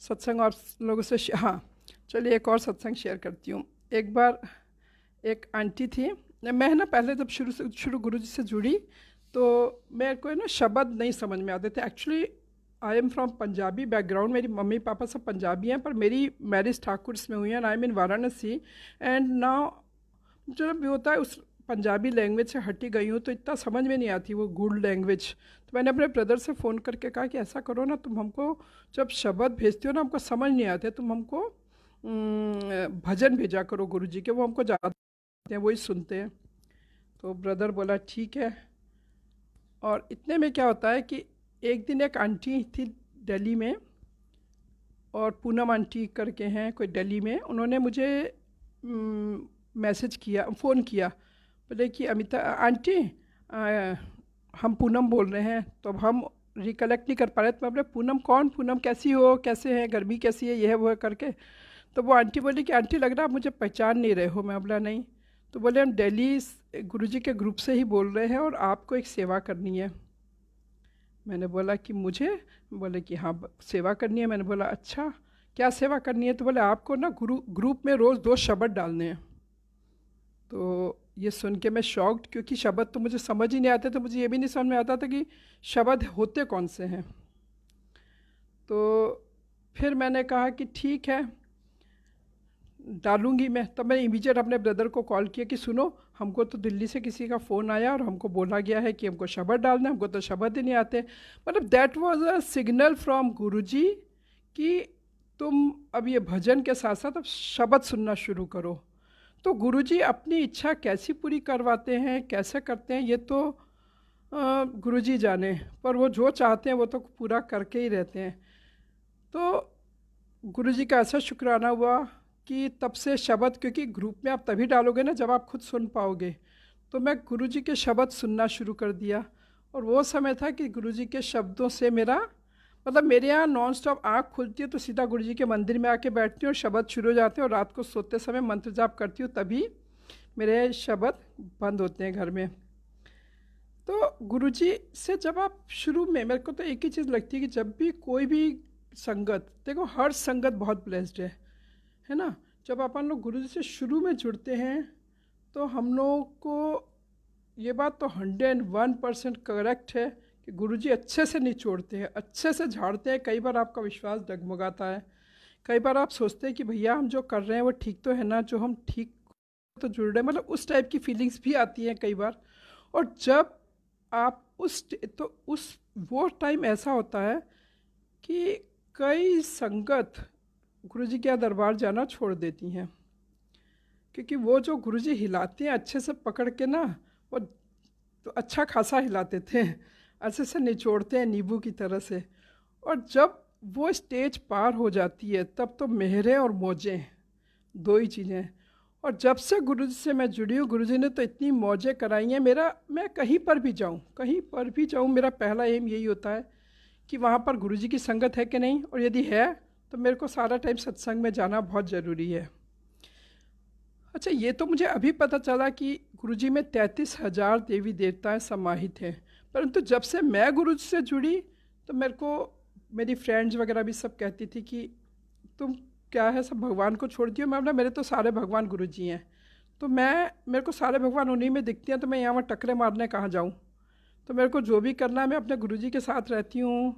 Speaker 1: सत्संग और लोगों से हाँ चलिए एक और सत्संग शेयर करती हूँ। एक बार एक आंटी थी, मैं ना पहले जब शुरू गुरुजी से जुड़ी तो मेरे को ना शब्द नहीं समझ में आते थे। Actually I am from Punjabi background, मेरी मम्मी पापा सब पंजाबी हैं, पर मेरी मैरिज ठाकुर में हुई है, I am in Varanasi. And now जो भी होता है उस पंजाबी लैंग्वेज से हटी गई हूँ, तो इतना समझ में नहीं आती वो गुड लैंग्वेज। तो मैंने अपने ब्रदर से फ़ोन करके कहा कि ऐसा करो ना, तुम हमको जब शब्द भेजते हो ना हमको समझ नहीं आते, तुम हमको भजन भेजा करो गुरुजी के, वो हमको जाते हैं, वही सुनते हैं। तो ब्रदर बोला ठीक है। और इतने में क्या होता है कि एक दिन एक आंटी थी दिल्ली में, और पूनम आंटी करके हैं कोई दिल्ली में, उन्होंने मुझे मैसेज किया, फ़ोन किया, बोले कि अमिता आंटी हम पूनम बोल रहे हैं। तो अब हम रिकलेक्ट नहीं कर पा रहे, तो मैं बोले पूनम कौन, पूनम कैसी हो, कैसे हैं, गर्मी कैसी है, ये है वो है करके। तो वो आंटी बोली कि आंटी लग रहा आप मुझे पहचान नहीं रहे हो। मैं बोला नहीं। तो बोले हम दिल्ली गुरुजी के ग्रुप से ही बोल रहे हैं और आपको एक सेवा करनी है। मैंने बोला कि मुझे, बोले कि हाँ सेवा करनी है। मैंने बोला अच्छा क्या सेवा करनी है। तो बोले आपको ना ग्रुप में रोज़ 2 शब्द डालने हैं। तो ये सुन के मैं शॉक्ड, क्योंकि शब्द तो मुझे समझ ही नहीं आते, तो मुझे ये भी नहीं समझ में आता था कि शब्द होते कौन से हैं। तो फिर मैंने कहा कि ठीक है डालूँगी मैं। तब मैंने इमीडिएट अपने ब्रदर को कॉल किया कि सुनो हमको तो दिल्ली से किसी का फ़ोन आया और हमको बोला गया है कि हमको शब्द डालना है, हमको तो शब्द ही नहीं आते। मतलब that was a signal from Guruji कि तुम अब ये भजन के साथ साथ अब शब्द सुनना शुरू करो। तो गुरुजी अपनी इच्छा कैसी पूरी करवाते हैं, कैसे करते हैं, ये तो गुरुजी जाने, पर वो जो चाहते हैं वो तो पूरा करके ही रहते हैं। तो गुरुजी का ऐसा शुक्राना हुआ कि तब से शब्द, क्योंकि ग्रुप में आप तभी डालोगे ना जब आप खुद सुन पाओगे, तो मैं गुरुजी के शब्द सुनना शुरू कर दिया। और वो समय था कि गुरुजी के शब्दों से मेरा मतलब मेरे यहाँ नॉन स्टॉप आँख खुलती है तो सीधा गुरुजी के मंदिर में आके बैठती हूँ और शब्द शुरू हो जाते हैं, और रात को सोते समय मंत्र जाप करती हूँ, तभी मेरे शब्द बंद होते हैं घर में। तो गुरुजी से जब आप शुरू में, मेरे को तो एक ही चीज़ लगती है कि जब भी कोई भी संगत, देखो हर संगत बहुत ब्लेस्ड है ना। जब अपन लोग गुरुजी से शुरू में जुड़ते हैं तो हम लोगों को ये बात तो 101% करेक्ट है कि गुरुजी अच्छे से निचोड़ते हैं, अच्छे से झाड़ते हैं। कई बार आपका विश्वास डगमगाता है, कई बार आप सोचते हैं कि भैया हम जो कर रहे हैं वो ठीक तो है ना, जो हम ठीक तो जुड़ रहे हैं, मतलब उस टाइप की फीलिंग्स भी आती हैं कई बार। और जब आप उस वो टाइम ऐसा होता है कि कई संगत गुरुजी के दरबार जाना छोड़ देती हैं, क्योंकि वो जो गुरुजी हिलाते हैं अच्छे से पकड़ के ना, वो तो अच्छा खासा हिलाते थे, अच्छे से निचोड़ते हैं नींबू की तरह से। और जब वो स्टेज पार हो जाती है तब तो मेहरें और मौजें दो ही चीज़ें। और जब से गुरुजी से मैं जुड़ी हूँ, गुरुजी ने तो इतनी मौजें कराई हैं। मैं कहीं पर भी जाऊँ, मेरा पहला एम यही होता है कि वहाँ पर गुरुजी की संगत है कि नहीं, और यदि है तो मेरे को सारा टाइम सत्संग में जाना बहुत ज़रूरी है। अच्छा, ये तो मुझे अभी पता चला कि गुरुजी में 33,000 देवी देवताएं समाहित हैं, परंतु जब से मैं गुरुजी से जुड़ी तो मेरे को मेरी फ्रेंड्स वगैरह भी सब कहती थी कि तुम क्या है सब भगवान को छोड़ दियो। मैं बोला मेरे तो सारे भगवान गुरुजी हैं, तो मेरे को सारे भगवान उन्हीं में दिखते हैं, तो मैं यहाँ टकरे मारने कहाँ जाऊँ। तो मेरे को जो भी करना है मैं अपने गुरुजी के साथ रहती हूँ।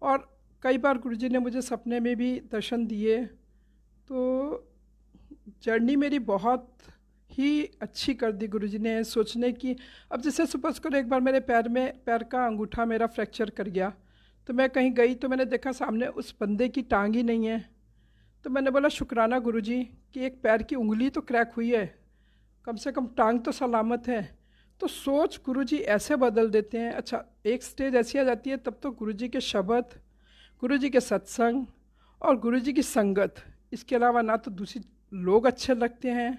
Speaker 1: और कई बार गुरुजी ने मुझे सपने में भी दर्शन दिए। तो जर्नी मेरी बहुत ही अच्छी कर दी गुरुजी ने सोचने की। अब जैसे सपोज करो एक बार मेरे पैर का अंगूठा मेरा फ्रैक्चर कर गया, तो मैं कहीं गई तो मैंने देखा सामने उस बंदे की टांग ही नहीं है। तो मैंने बोला शुक्राना गुरुजी कि एक पैर की उंगली तो क्रैक हुई है, कम से कम टांग तो सलामत है। तो सोच गुरुजी ऐसे बदल देते हैं। अच्छा, एक स्टेज ऐसी आ जाती है तब तो गुरुजी के शब्द, गुरुजी के सत्संग और गुरुजी की संगत, इसके अलावा ना तो दूसरी लोग अच्छे लगते हैं,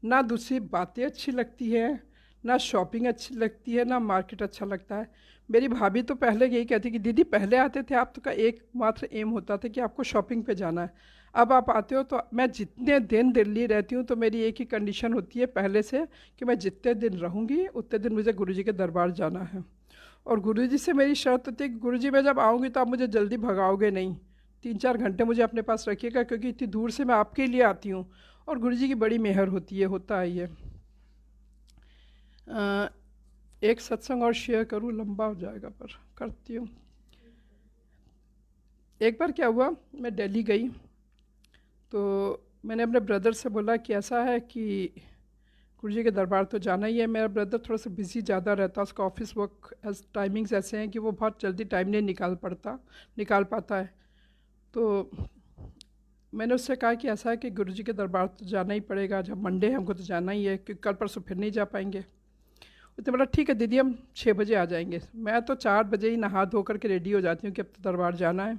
Speaker 1: ना दूसरी बातें अच्छी लगती है, ना शॉपिंग अच्छी लगती है, ना मार्केट अच्छा लगता है। मेरी भाभी तो पहले यही कहती कि दीदी पहले आते थे आप तो का एकमात्र एम होता था कि आपको शॉपिंग पे जाना है, अब आप आते हो तो मैं जितने दिन दिल्ली रहती हूँ तो मेरी एक ही कंडीशन होती है पहले से कि मैं जितने दिन रहूँगी उतने दिन मुझे गुरुजी के दरबार जाना है। और गुरुजी से मेरी शर्त होती है कि गुरुजी मैं जब आऊँगी तो आप मुझे जल्दी भगाओगे नहीं, 3-4 घंटे मुझे अपने पास रखिएगा, क्योंकि इतनी दूर से मैं आपके लिए आती हूँ। और गुरुजी की बड़ी मेहर होती है, होता है ये। एक सत्संग और शेयर करूँ, लंबा हो जाएगा पर करती हूँ। एक बार क्या हुआ, मैं दिल्ली गई तो मैंने अपने ब्रदर से बोला कि ऐसा है कि गुरुजी के दरबार तो जाना ही है। मेरा ब्रदर थोड़ा सा बिज़ी ज़्यादा रहता है, उसका ऑफिस वर्क टाइमिंग्स ऐसे हैं कि वो बहुत जल्दी टाइम नहीं निकाल पाता है। तो मैंने उससे कहा कि ऐसा है कि गुरुजी के दरबार तो जाना ही पड़ेगा, जब मंडे है हमको तो जाना ही है, क्योंकि कल परसों फिर नहीं जा पाएंगे। उसने बोला ठीक है दीदी हम 6 बजे आ जाएंगे। मैं तो 4 बजे ही नहा धो करके रेडी हो जाती हूँ कि अब तो दरबार जाना है।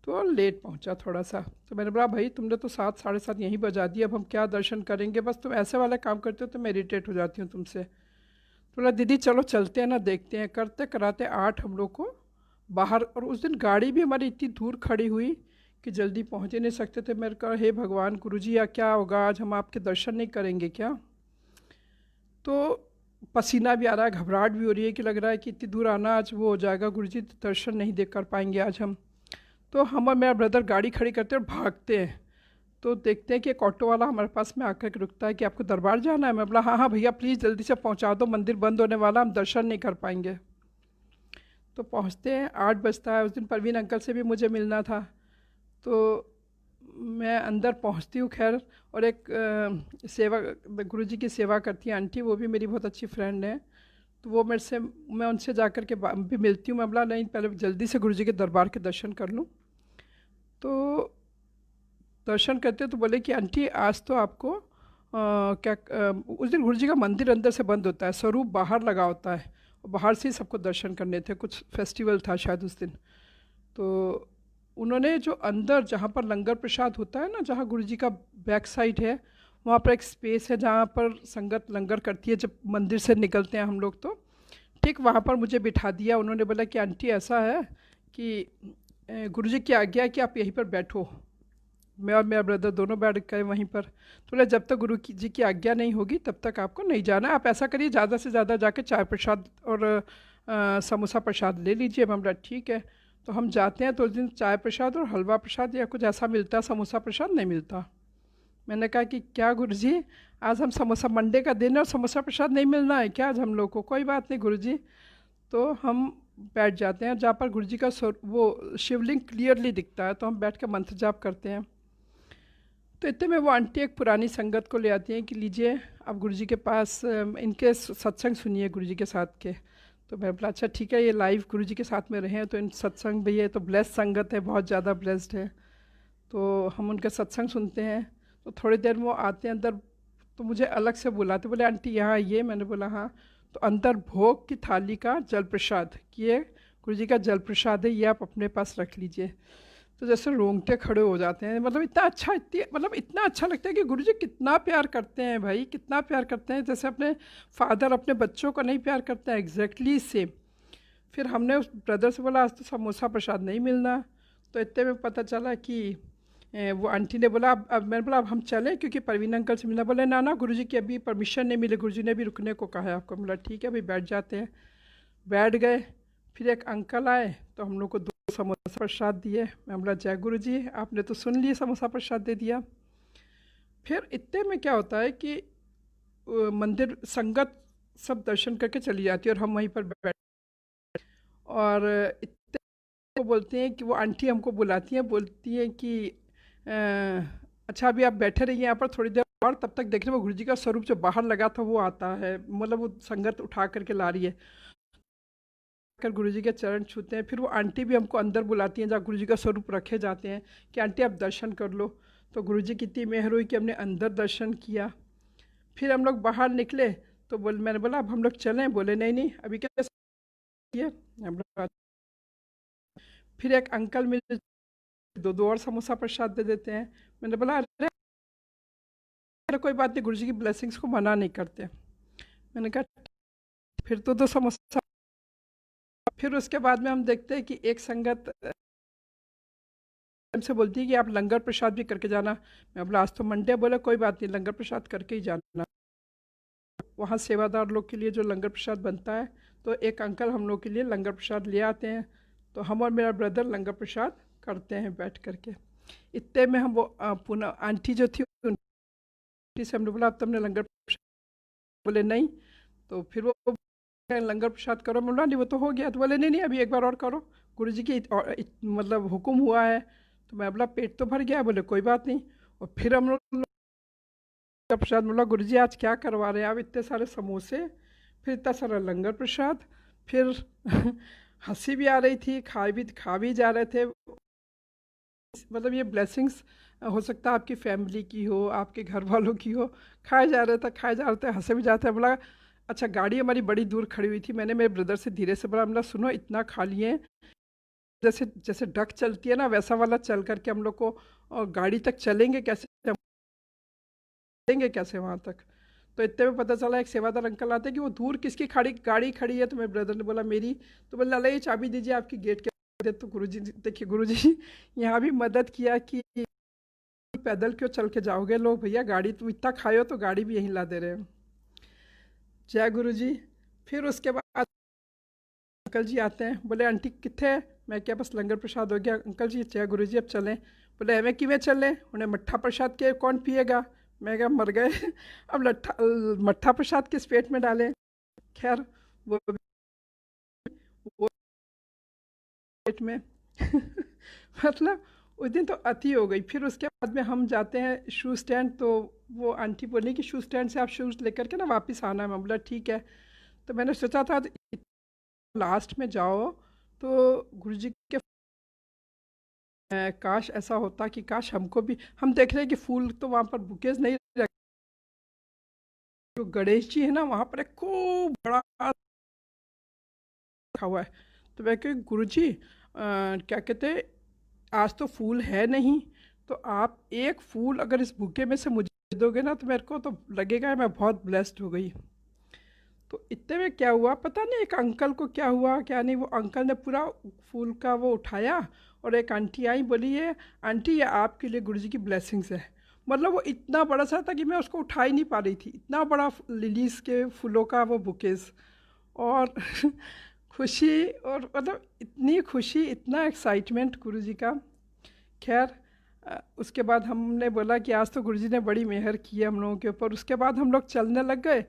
Speaker 1: तो लेट पहुँचा थोड़ा सा, तो मैंने बोला भाई तुमने तो 7-7:30 यहीं बजा दिया, अब हम क्या दर्शन करेंगे, बस तुम ऐसे वाला काम करते हो तो मैं इरिटेट हो जाती हूँ तुमसे। तो बोला दीदी चलो चलते हैं ना, देखते हैं। करते कराते 8 हम लोग को बाहर, और उस दिन गाड़ी भी हमारी इतनी दूर खड़ी हुई कि जल्दी पहुँच ही नहीं सकते थे। मेरे कहा हे भगवान गुरुजी या क्या होगा, आज हम आपके दर्शन नहीं करेंगे क्या। तो पसीना भी आ रहा है, घबराहट भी हो रही है कि लग रहा है कि इतनी दूर आना आज वो हो जाएगा, गुरुजी दर्शन नहीं देख कर पाएंगे आज हम। तो हम और मेरा ब्रदर गाड़ी खड़ी करते हैं और भागते हैं। तो देखते हैं कि एक ऑटो वाला हमारे पास में आकर के रुकता है कि आपको दरबार जाना है। मैं बोला हाँ हाँ भैया प्लीज़ जल्दी से पहुंचा दो, मंदिर बंद होने वाला, हम दर्शन नहीं कर पाएंगे। तो पहुंचते हैं, 8 बजता है। उस दिन परवीन अंकल से भी मुझे मिलना था। तो मैं अंदर पहुंचती हूँ खैर, और एक सेवा, गुरुजी की सेवा करती हैं आंटी, वो भी मेरी बहुत अच्छी फ्रेंड है। तो वो मेरे से, मैं उनसे जा कर के भी मिलती हूँ। मैं बोला नहीं, पहले जल्दी से गुरुजी के दरबार के दर्शन कर लूँ। तो दर्शन करते तो बोले कि आंटी आज तो आपको उस दिन गुरुजी का मंदिर अंदर से बंद होता है, स्वरूप बाहर लगा होता है, और बाहर से ही सबको दर्शन करने थे, कुछ फेस्टिवल था शायद उस दिन। तो उन्होंने जो अंदर जहाँ पर लंगर प्रसाद होता है ना, जहाँ गुरुजी का बैक साइड है, वहाँ पर एक स्पेस है जहाँ पर संगत लंगर करती है जब मंदिर से निकलते हैं हम लोग। तो ठीक वहाँ पर मुझे बिठा दिया। उन्होंने बोला कि आंटी ऐसा है कि गुरुजी की आज्ञा है कि आप यहीं पर बैठो। मैं और मेरा ब्रदर दोनों बैठ गए वहीं पर। तो बोला जब तक जी की आज्ञा नहीं होगी तब तक आपको नहीं जाना, आप ऐसा करिए ज़्यादा से ज़्यादा जाके चाय प्रसाद और समोसा प्रसाद ले लीजिए। मैं बोला ठीक है। तो हम जाते हैं तो उस दिन चाय प्रसाद और हलवा प्रसाद या कुछ ऐसा मिलता है, समोसा प्रसाद नहीं मिलता। मैंने कहा कि क्या गुरुजी, आज हम समोसा, मंडे का दिन है और समोसा प्रसाद नहीं मिलना है क्या आज हम लोग को? कोई बात नहीं गुरुजी। तो हम बैठ जाते हैं जहाँ पर गुरुजी का वो शिवलिंग क्लियरली दिखता है, तो हम बैठ के मंत्र जाप करते हैं। तो इतने में वो आंटी एक पुरानी संगत को ले आती हैं कि लीजिए आप गुरुजी के पास इनके सत्संग सुनिए गुरुजी के साथ के। तो मैं बोला अच्छा ठीक है, ये लाइव गुरुजी के साथ में रहे हैं तो इन सत्संग भैया, तो ब्लेस्ड संगत है, बहुत ज़्यादा ब्लेस्ड है। तो हम उनके सत्संग सुनते हैं। तो थोड़ी देर में वो आते हैं अंदर, तो मुझे अलग से बुलाते, बोले आंटी यहाँ आइए। मैंने बोला हाँ। तो अंदर भोग की थाली का जल प्रसाद, कि ये गुरुजी का जल प्रसाद है, ये आप अपने पास रख लीजिए। तो जैसे रोंगटे खड़े हो जाते हैं, मतलब इतना अच्छा, इतना अच्छा लगता है कि गुरुजी कितना प्यार करते हैं भाई, कितना प्यार करते हैं, जैसे अपने फादर अपने बच्चों को नहीं प्यार करते हैं, एग्जैक्टली सेम। फिर हमने उस ब्रदर से बोला आज तो समोसा प्रसाद नहीं मिलना। तो इतने में पता चला कि वो आंटी ने बोला अब मैंने बोला अब हम चलें क्योंकि परवीन अंकल से मिलना। बोले ना ना गुरुजी की अभी परमिशन नहीं मिले, गुरुजी ने भी रुकने को कहा है आपको। बोला ठीक है भाई बैठ जाते हैं। बैठ गए। फिर एक अंकल आए तो हम लोग को 2 समोसा प्रसाद दिए। मैं बोला जय गुरु जी, आपने तो सुन लिए, समोसा प्रसाद दे दिया। फिर इतने में क्या होता है कि मंदिर संगत सब दर्शन करके चली जाती है और हम वहीं पर बैठ, और इतने को बोलते हैं कि वो आंटी हमको बुलाती हैं, बोलती हैं कि अच्छा अभी आप बैठे रहिए यहाँ पर थोड़ी देर और, तब तक देख रहे वो गुरुजी का स्वरूप जो बाहर लगा था वो आता है, मतलब वो संगत उठा करके ला रही है। कर गुरुजी के चरण छूते हैं। फिर वो आंटी भी हमको अंदर बुलाती हैं जहाँ गुरुजी का स्वरूप रखे जाते हैं कि आंटी आप दर्शन कर लो। तो गुरुजी की इतनी मेहर हुई कि हमने अंदर दर्शन किया। फिर हम लोग बाहर निकले तो मैंने बोला अब हम लोग चलें? बोले नहीं नहीं अभी क्या किए। हम लोग फिर एक अंकल मिले, 2 और समोसा प्रसाद दे देते हैं। मैंने बोला अरे कोई बात नहीं, गुरुजी की ब्लेसिंग्स को मना नहीं करते। मैंने कहा फिर तो 2 समोसा। फिर उसके बाद में हम देखते हैं कि एक संगत हमसे बोलती है कि आप लंगर प्रसाद भी करके जाना। मैं बोला आज तो मंडे। बोला कोई बात नहीं, लंगर प्रसाद करके ही जाना। वहाँ सेवादार लोग के लिए जो लंगर प्रसाद बनता है, तो एक अंकल हम लोग के लिए लंगर प्रसाद ले आते हैं। तो हम और मेरा ब्रदर लंगर प्रसाद करते हैं बैठ करके। इतने में हम वो पुनः आंटी जो थी उनकी से हमने बोला अब तुमने लंगर प्रसाद? बोले नहीं। तो फिर वो लंगर प्रसाद करो। मैं बोला नहीं वो तो हो गया। तो बोले नहीं नहीं अभी एक बार और करो, गुरुजी की मतलब हुक्म हुआ है। तो मैं बोला पेट तो भर गया। बोले कोई बात नहीं। और फिर हम लोग लंगर प्रसाद, बोला गुरुजी आज क्या करवा रहे हैं आप, इतने सारे समोसे, फिर इतना सारा लंगर प्रसाद। फिर हंसी भी आ रही थी, खा भी जा रहे थे। मतलब ये ब्लेसिंग्स हो सकता है आपकी फैमिली की हो, आपके घर वालों की हो। खाए जा रहे थे, खाए जा रहे थे, हंसे भी जाते हैं। बोला अच्छा गाड़ी हमारी बड़ी दूर खड़ी हुई थी। मैंने मेरे ब्रदर से धीरे से बोला, मतलब सुनो इतना खा लिए, जैसे जैसे डक चलती है ना वैसा वाला चल करके हम लोग को, और गाड़ी तक चलेंगे कैसे, चलेंगे कैसे वहाँ तक। तो इतने में पता चला एक सेवादार अंकल आते कि वो दूर किसकी खड़ी गाड़ी खड़ी है। तो मेरे ब्रदर ने बोला मेरी। तो बोला लाला ये चाबी दीजिए आपकी गेट के। तो गुरुजी देखिए, गुरुजी यहाँ भी मदद किया कि पैदल क्यों चल के जाओगे लोग, भैया गाड़ी तुम इतना खाए हो तो गाड़ी भी यहीं ला दे रहे हैं। जय गुरु जी। फिर उसके बाद अंकल जी आते हैं। बोले आंटी कितने है? मैं क्या बस लंगर प्रसाद हो गया। अंकल जी जय गुरु जी अब चलें। बोले हमें कि में चलें, उन्हें मट्ठा प्रसाद के कौन पिएगा। मैं क्या मर गए अब मट्ठा प्रसाद किस पेट में डालें। खैर वो पेट में मतलब उस दिन तो अति हो गई। फिर उसके बाद में हम जाते हैं शू स्टैंड, तो वो आंटी बोली कि शू स्टैंड से आप शूज़ लेकर के ना वापस आना है। मैं बोला ठीक है। तो मैंने सोचा था लास्ट में जाओ तो गुरुजी के काश ऐसा होता कि काश हमको भी, हम देख रहे हैं कि फूल तो वहाँ पर बुकेज नहीं रखे। जो गणेश जी है ना वहाँ पर एक खूब बड़ा रखा हुआ है। तो मैं कह गुरुजी क्या कहते हैं, आज तो फूल है नहीं, तो आप एक फूल अगर इस बुके में से मुझे दे दोगे ना तो मेरे को तो लगेगा मैं बहुत ब्लेस्ड हो गई। तो इतने में क्या हुआ पता नहीं, एक अंकल को क्या हुआ क्या नहीं, वो अंकल ने पूरा फूल का वो उठाया और एक आंटी आई, बोली ये आंटी ये आपके लिए गुरुजी की ब्लेसिंग्स है। मतलब वो इतना बड़ा सा था कि मैं उसको उठा ही नहीं पा रही थी, इतना बड़ा लिलीज के फूलों का वो बुकेज। और खुशी, और मतलब इतनी खुशी, इतना एक्साइटमेंट गुरुजी का। खैर उसके बाद हमने बोला कि आज तो गुरुजी ने बड़ी मेहर की है हम लोगों के ऊपर। उसके बाद हम लोग चलने लग गए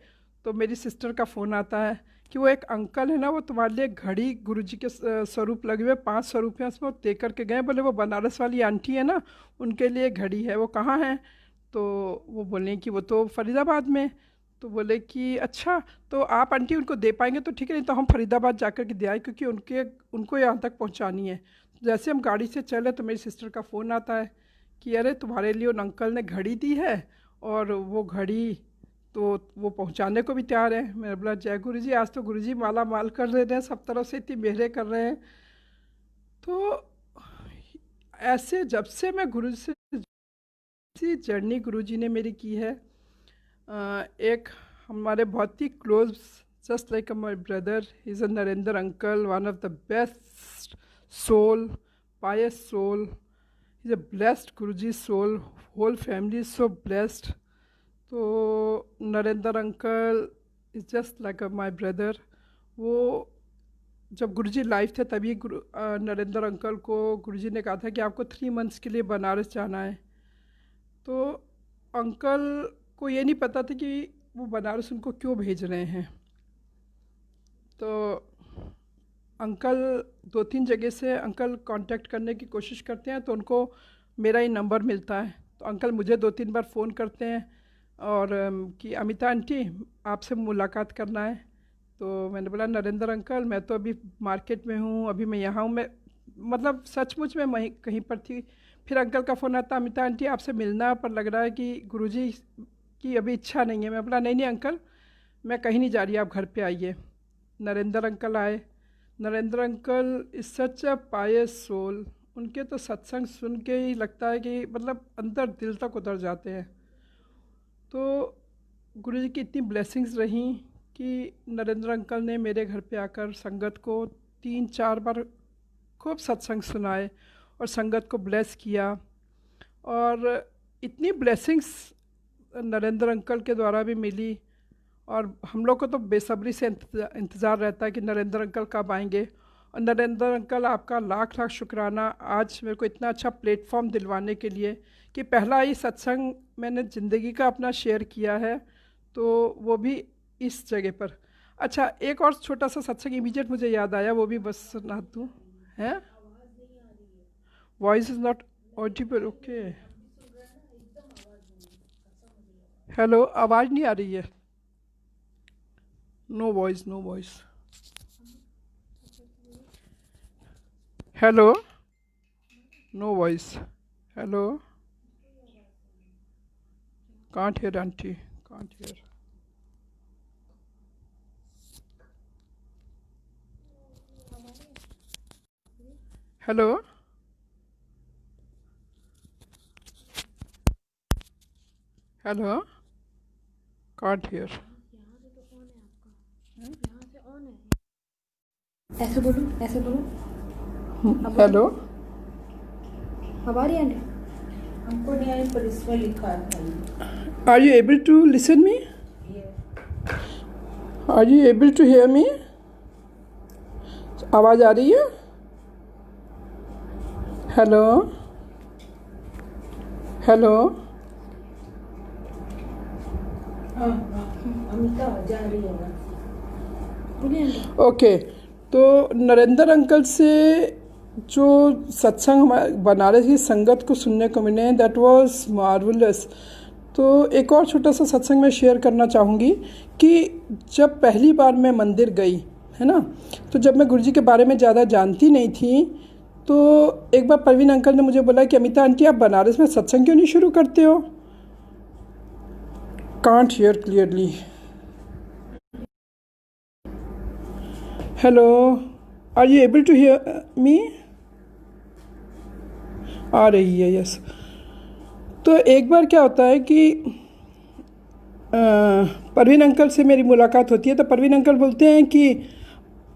Speaker 1: तो मेरी सिस्टर का फ़ोन आता है कि वो एक अंकल है ना, वो तुम्हारे लिए घड़ी गुरुजी के स्वरूप लगे हुए 500 रुपये उसमें वो दे करके गए। बोले वो बनारस वाली आंटी है ना, उनके लिए घड़ी है। वो कहाँ है? तो वो बोले कि वो तो फरीदाबाद में। तो बोले कि अच्छा, तो आप आंटी उनको दे पाएंगे तो ठीक है, नहीं तो हम फरीदाबाद जा कर के दे आए, क्योंकि उनको यहाँ तक पहुँचानी है। जैसे हम गाड़ी से चले तो मेरी सिस्टर का फ़ोन आता है कि अरे तुम्हारे लिए उन अंकल ने घड़ी दी है, और वो घड़ी तो वो पहुंचाने को भी तैयार है। मैंने बोला जय गुरु जी, आज तो गुरु जी माला माल कर रहे हैं, सब तरफ से इतनी मेहरें कर रहे हैं। तो ऐसे जब से मैं गुरु से जर्नी गुरु जी ने मेरी की है, एक हमारे बहुत ही close, just like my brother, he is a Narendra uncle, one of the best soul, pious soul. He's a blessed Guruji soul. Whole family is so blessed. तो Narendra uncle is just like my brother. वो जब गुरुजी life थे तभी Narendra uncle को गुरुजी ने कहा था कि आपको 3 मंथ्स के लिए बनारस जाना है। तो अंकल को ये नहीं पता था कि वो बनारस उनको क्यों भेज रहे हैं। तो अंकल 2-3 जगह से अंकल कांटेक्ट करने की कोशिश करते हैं तो उनको मेरा ही नंबर मिलता है। तो अंकल मुझे 2-3 बार फ़ोन करते हैं और कि अमिता आंटी आपसे मुलाकात करना है। तो मैंने बोला नरेंद्र अंकल मैं तो अभी मार्केट में हूँ, अभी मैं यहाँ हूँ। मैं मतलब सचमुच में वहीं कहीं पर थी। फिर अंकल का फ़ोन आता, अमिता आंटी आपसे मिलना, पर लग रहा है कि गुरुजी की अभी इच्छा नहीं है। मैं बोला नहीं नहीं अंकल, मैं कहीं नहीं जा रही, आप घर पे आइए। नरेंद्र अंकल आए। Narendra uncle is such a pious soul. उनके तो सत्संग सुन के ही लगता है कि मतलब अंदर दिल तक उतर जाते हैं। तो गुरुजी की इतनी ब्लेसिंग्स रहीं कि नरेंद्र अंकल ने मेरे घर पे आकर संगत को 3-4 बार खूब सत्संग सुनाए और संगत को ब्लेस किया। और इतनी ब्लेसिंग्स नरेंद्र अंकल के द्वारा भी मिली, और हम लोग को तो बेसब्री से इंतज़ार रहता है कि नरेंद्र अंकल कब आएंगे। और नरेंद्र अंकल आपका लाख लाख शुक्राना आज मेरे को इतना अच्छा प्लेटफॉर्म दिलवाने के लिए, कि पहला ही सत्संग मैंने ज़िंदगी का अपना शेयर किया है, तो वो भी इस जगह पर। अच्छा एक और छोटा सा सत्संग इमीडिएट मुझे याद आया, वो भी बस सुना दूँ है। Voice is not audible, okay. Hello, आवाज़ नहीं आ रही है। No voice, no voice. Hello, no voice. Hello, can't hear aunty, can't hear. Hello, hello, can't hear.
Speaker 2: ऐसे बोलो, ऐसे बोलो।
Speaker 1: हेलो,
Speaker 2: अब आ रही है?
Speaker 3: हमको नहीं आई पर इसमें लिखा है।
Speaker 1: Are you able to listen me? Are you able to hear me? आवाज़ आ रही है? Hello, hello.
Speaker 3: अमिता जा रही है ना।
Speaker 2: बोलिए।
Speaker 1: ओके, तो नरेंद्र अंकल से जो सत्संग हमारे बनारस की संगत को सुनने को मिले, दैट वाज मार्वलस। तो एक और छोटा सा सत्संग मैं शेयर करना चाहूँगी कि जब पहली बार मैं मंदिर गई, है ना, तो जब मैं गुरुजी के बारे में ज़्यादा जानती नहीं थी, तो एक बार परवीन अंकल ने मुझे बोला कि अमिता आंटी, आप बनारस में सत्संग क्यों नहीं शुरू करते हो? Can't hear clearly. Hello, are you able to hear me? आ रही है, यस। तो एक बार क्या होता है कि परवीन अंकल से मेरी मुलाकात होती है, तो परवीन अंकल बोलते हैं कि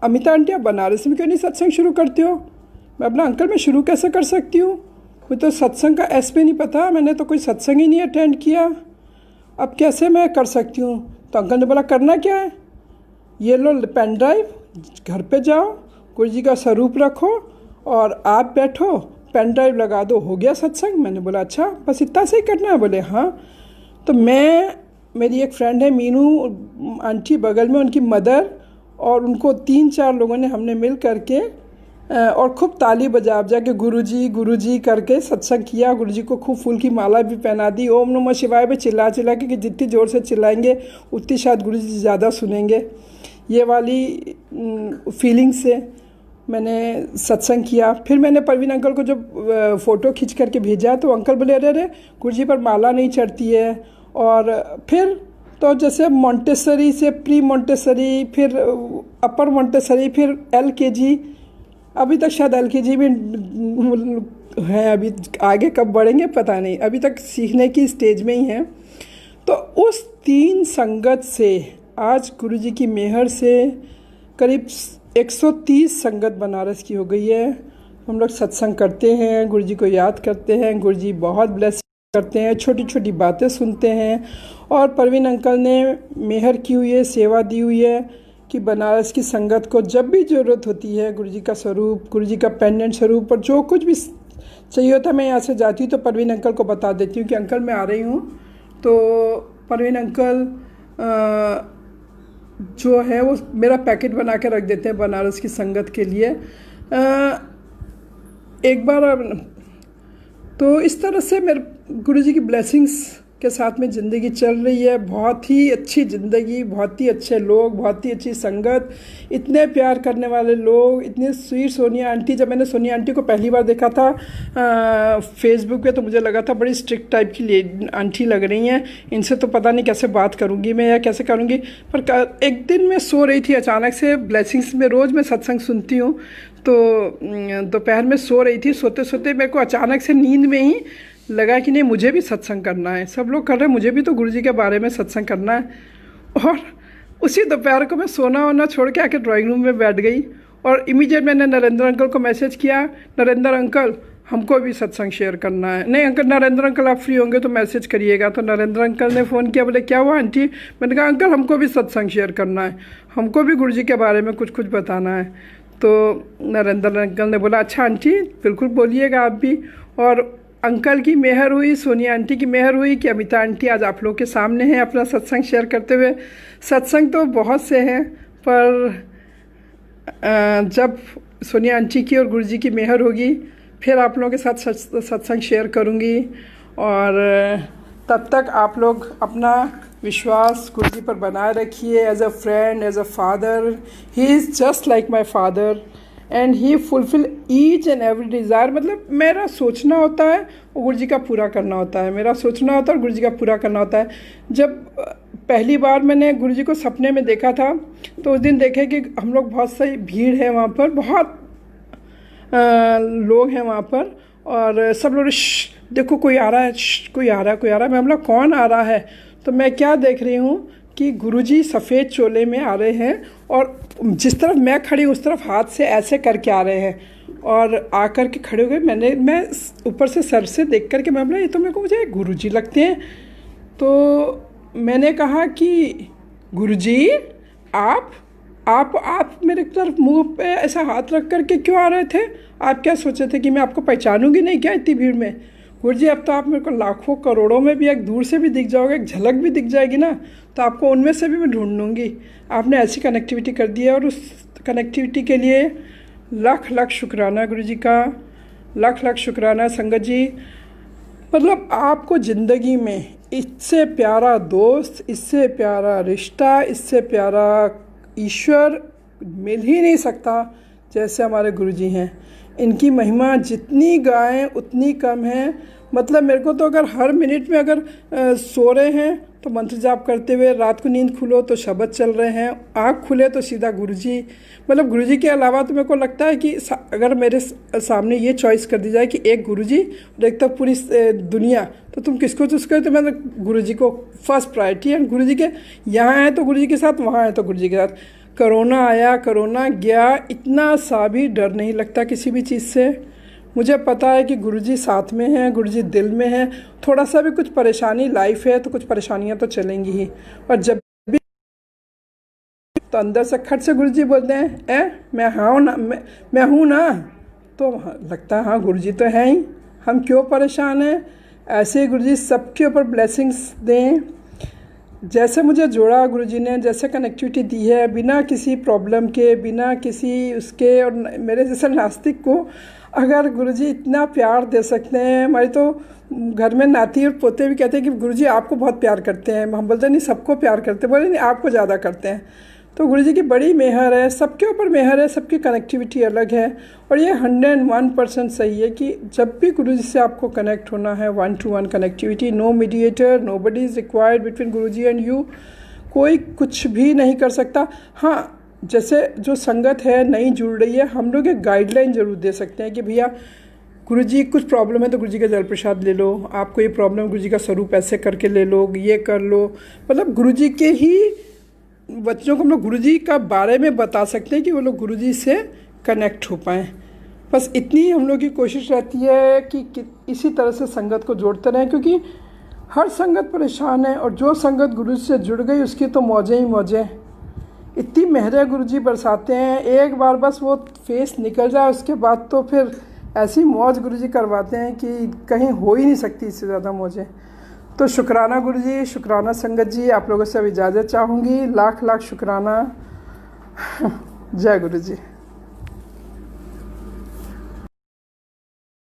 Speaker 1: अमिता आंटी, आप बनारस में क्यों नहीं सत्संग शुरू करते हो? मैं बोला, अंकल मैं शुरू कैसे कर सकती हूँ, मुझे तो सत्संग का एस पे नहीं पता, मैंने तो कोई सत्संग ही नहीं अटेंड किया, अब कैसे मैं कर सकती हूँ? तो अंकल ने बोला, करना क्या है, ये लो पेन ड्राइव, घर पे जाओ, गुरुजी का स्वरूप रखो और आप बैठो, पेन ड्राइव लगा दो, हो गया सत्संग। मैंने बोला, अच्छा बस इतना से ही करना है? बोले हाँ। तो मेरी एक फ्रेंड है मीनू आंटी, बगल में उनकी मदर, और उनको 3-4 लोगों ने हमने मिल करके और खूब ताली बजा के गुरुजी करके सत्संग किया। गुरुजी को खूब फूल की माला भी पहना दी, ओम नमः शिवाय पे चिल्ला के कि जितनी ज़ोर से चिल्लाएंगे उतनी शायद गुरुजी ज़्यादा सुनेंगे। ये वाली फीलिंग से मैंने सत्संग किया। फिर मैंने परवीन अंकल को जब फ़ोटो खींच करके भेजा, तो अंकल बोले, अरे गुरुजी पर माला नहीं चढ़ती है। और फिर तो जैसे मोंटेसरी से प्री मोंटेसरी, फिर अपर मोंटेसरी, फिर LKG, अभी तक शायद LKG भी है, अभी आगे कब बढ़ेंगे पता नहीं, अभी तक सीखने की स्टेज में ही हैं। तो उस 3 संगत से आज गुरुजी की मेहर से करीब 130 संगत बनारस की हो गई है। हम लोग सत्संग करते हैं, गुरुजी को याद करते हैं, गुरुजी बहुत ब्लेस करते हैं, छोटी छोटी बातें सुनते हैं। और परवीन अंकल ने मेहर की हुई है, सेवा दी हुई है कि बनारस की संगत को जब भी ज़रूरत होती है गुरुजी का स्वरूप, गुरुजी का पेंडेंट स्वरूप, और जो कुछ भी चाहिए होता है, मैं यहाँ से जाती हूँ तो परवीन अंकल को बता देती हूँ कि अंकल मैं आ रही हूँ। तो परवीन अंकल जो है वो मेरा पैकेट बना के रख देते हैं बनारस की संगत के लिए। एक बार तो इस तरह से मेरे गुरुजी की ब्लेसिंग्स के साथ में ज़िंदगी चल रही है। बहुत ही अच्छी ज़िंदगी, बहुत ही अच्छे लोग, बहुत ही अच्छी संगत, इतने प्यार करने वाले लोग, इतने स्वीट सोनिया आंटी। जब मैंने सोनिया आंटी को पहली बार देखा था फेसबुक पे, तो मुझे लगा था बड़ी स्ट्रिक्ट टाइप की आंटी लग रही हैं, इनसे तो पता नहीं कैसे बात करूँगी मैं या कैसे करूँगी। पर एक दिन मैं सो रही थी अचानक से, ब्लेसिंग्स में रोज़ मैं सत्संग सुनती हूँ, तो दोपहर में सो रही थी, सोते सोते मेरे को अचानक से नींद में ही लगा कि नहीं मुझे भी सत्संग करना है, सब लोग कर रहे हैं, मुझे भी तो गुरुजी के बारे में सत्संग करना है। और उसी दोपहर को मैं सोना वोना छोड़ के आके ड्राइंग रूम में बैठ गई और इमीडिएट मैंने नरेंद्र अंकल को मैसेज किया, नरेंद्र अंकल हमको भी सत्संग शेयर करना है। नहीं अंकल, नरेंद्र अंकल आप फ्री होंगे तो मैसेज करिएगा। तो नरेंद्र अंकल ने फ़ोन किया, बोले क्या हुआ आंटी? मैंने कहा अंकल हमको भी सत्संग शेयर करना है, हमको भी गुरुजी के बारे में कुछ बताना है। तो नरेंद्र अंकल ने बोला अच्छा आंटी बिल्कुल बोलिएगा आप भी। और अंकल की मेहर हुई, सोनिया आंटी की मेहर हुई कि अमिता आंटी आज आप लोग के सामने हैं अपना सत्संग शेयर करते हुए। सत्संग तो बहुत से हैं, पर जब सोनिया आंटी की और गुरुजी की मेहर होगी फिर आप लोगों के साथ सत्संग शेयर करूंगी। और तब तक आप लोग अपना विश्वास गुरुजी पर बनाए रखिए। As a friend, as a father, he is just like my father and he fulfil each and every desire. मतलब मेरा सोचना होता है और गुरुजी का पूरा करना होता है, मेरा सोचना होता है और गुरुजी का पूरा करना होता है। जब पहली बार मैंने गुरुजी को सपने में देखा था तो उस दिन देखे कि हम लोग बहुत सारी भीड़ है वहाँ पर, बहुत लोग हैं वहाँ पर, और सब लोग देखो कोई आ रहा है, कोई आ रहा है, कोई आ रहा है। मैं बोला कौन आ रहा है? तो मैं क्या देख रही हूँ कि गुरुजी सफ़ेद चोले में आ रहे हैं और जिस तरफ मैं खड़ी हूँ उस तरफ हाथ से ऐसे करके आ रहे हैं और आकर के खड़े हो गए। मैं ऊपर से सर से देख करके मैं बोला ये तो मेरे को मुझे गुरुजी लगते हैं। तो मैंने कहा कि गुरुजी आप मेरे तरफ मुंह पे ऐसा हाथ रख करके क्यों आ रहे थे? आप क्या सोचे थे कि मैं आपको पहचानूंगी नहीं क्या इतनी भीड़ में? गुरुजी अब तो आप मेरे को लाखों करोड़ों में भी एक दूर से भी दिख जाओगे, एक झलक भी दिख जाएगी ना, तो आपको उनमें से भी मैं ढूंढ लूँगी। आपने ऐसी कनेक्टिविटी कर दी है और उस कनेक्टिविटी के लिए लाख लाख शुक्राना गुरु जी का, लाख लाख शुक्राना संगत जी। मतलब आपको ज़िंदगी में इससे प्यारा दोस्त, इससे प्यारा रिश्ता, इससे प्यारा ईश्वर मिल ही नहीं सकता जैसे हमारे गुरुजी हैं। इनकी महिमा जितनी गाएं उतनी कम है। मतलब मेरे को तो अगर हर मिनट में अगर सो रहे हैं तो मंत्र जाप करते हुए, रात को नींद खुलो तो शब्द चल रहे हैं, आँख खुले तो सीधा गुरुजी। मतलब गुरुजी के अलावा तो मेरे को लगता है कि अगर मेरे सामने ये चॉइस कर दी जाए कि एक गुरुजी और एक तो पूरी दुनिया, तो तुम किसको चूज़ करो? तो मैं गुरुजी को फर्स्ट प्रायोरिटी है। गुरुजी के यहाँ है तो गुरुजी के साथ, वहाँ है तो गुरुजी के साथ। कोरोना आया, कोरोना गया, इतना सा भी डर नहीं लगता किसी भी चीज़ से। मुझे पता है कि गुरुजी साथ में हैं, गुरुजी दिल में हैं। थोड़ा सा भी कुछ परेशानी लाइफ है तो कुछ परेशानियां तो चलेंगी ही, और जब भी तो अंदर से खट से गुरुजी बोलते हैं मैं हाँ ना, मैं हूँ ना, तो लगता है हाँ गुरुजी तो हैं ही, हम क्यों परेशान हैं। ऐसे ही गुरुजी सबके ऊपर ब्लेसिंग्स दें। जैसे मुझे जोड़ा गुरुजी ने, जैसे कनेक्टिविटी दी है, बिना किसी प्रॉब्लम के, बिना किसी उसके, और मेरे जैसे नास्तिक को अगर गुरुजी इतना प्यार दे सकते हैं। हमारी तो घर में नाती और पोते भी कहते हैं कि गुरुजी आपको बहुत प्यार करते हैं। हम बोलते नहीं सबको प्यार करते हैं, बोले नहीं आपको ज़्यादा करते हैं। तो गुरुजी की बड़ी मेहर है, सबके ऊपर मेहर है, सबकी कनेक्टिविटी अलग है। और ये 101% सही है कि जब भी गुरुजी से आपको कनेक्ट होना है, 1-to-1 connectivity, no mediator, nobody is required between Guruji and you. कोई कुछ भी नहीं कर सकता। हाँ, जैसे जो संगत है नई जुड़ रही है, हम लोग एक गाइडलाइन ज़रूर दे सकते हैं कि भैया गुरुजी कुछ प्रॉब्लम है तो गुरुजी का जल प्रसाद ले लो, आपको ये प्रॉब्लम गुरुजी का स्वरूप ऐसे करके ले लो, ये कर लो। मतलब गुरुजी के ही बच्चों को हम लोग गुरुजी का बारे में बता सकते हैं कि वो लोग गुरुजी से कनेक्ट हो पाएँ। बस इतनी हम लोग की कोशिश रहती है कि इसी तरह से संगत को जोड़ते रहें, क्योंकि हर संगत परेशान है और जो संगत गुरु से जुड़ गई उसकी तो मौजें ही मौजें। इतनी मेहर गुरुजी बरसाते हैं, एक बार बस वो फेस निकल जाए उसके बाद तो फिर ऐसी मौज गुरुजी करवाते हैं कि कहीं हो ही नहीं सकती इससे ज़्यादा मौजें। तो शुक्राना गुरुजी, शुक्राना संगत जी। आप लोगों से अब इजाज़त चाहूँगी। लाख लाख शुक्राना। जय गुरुजी।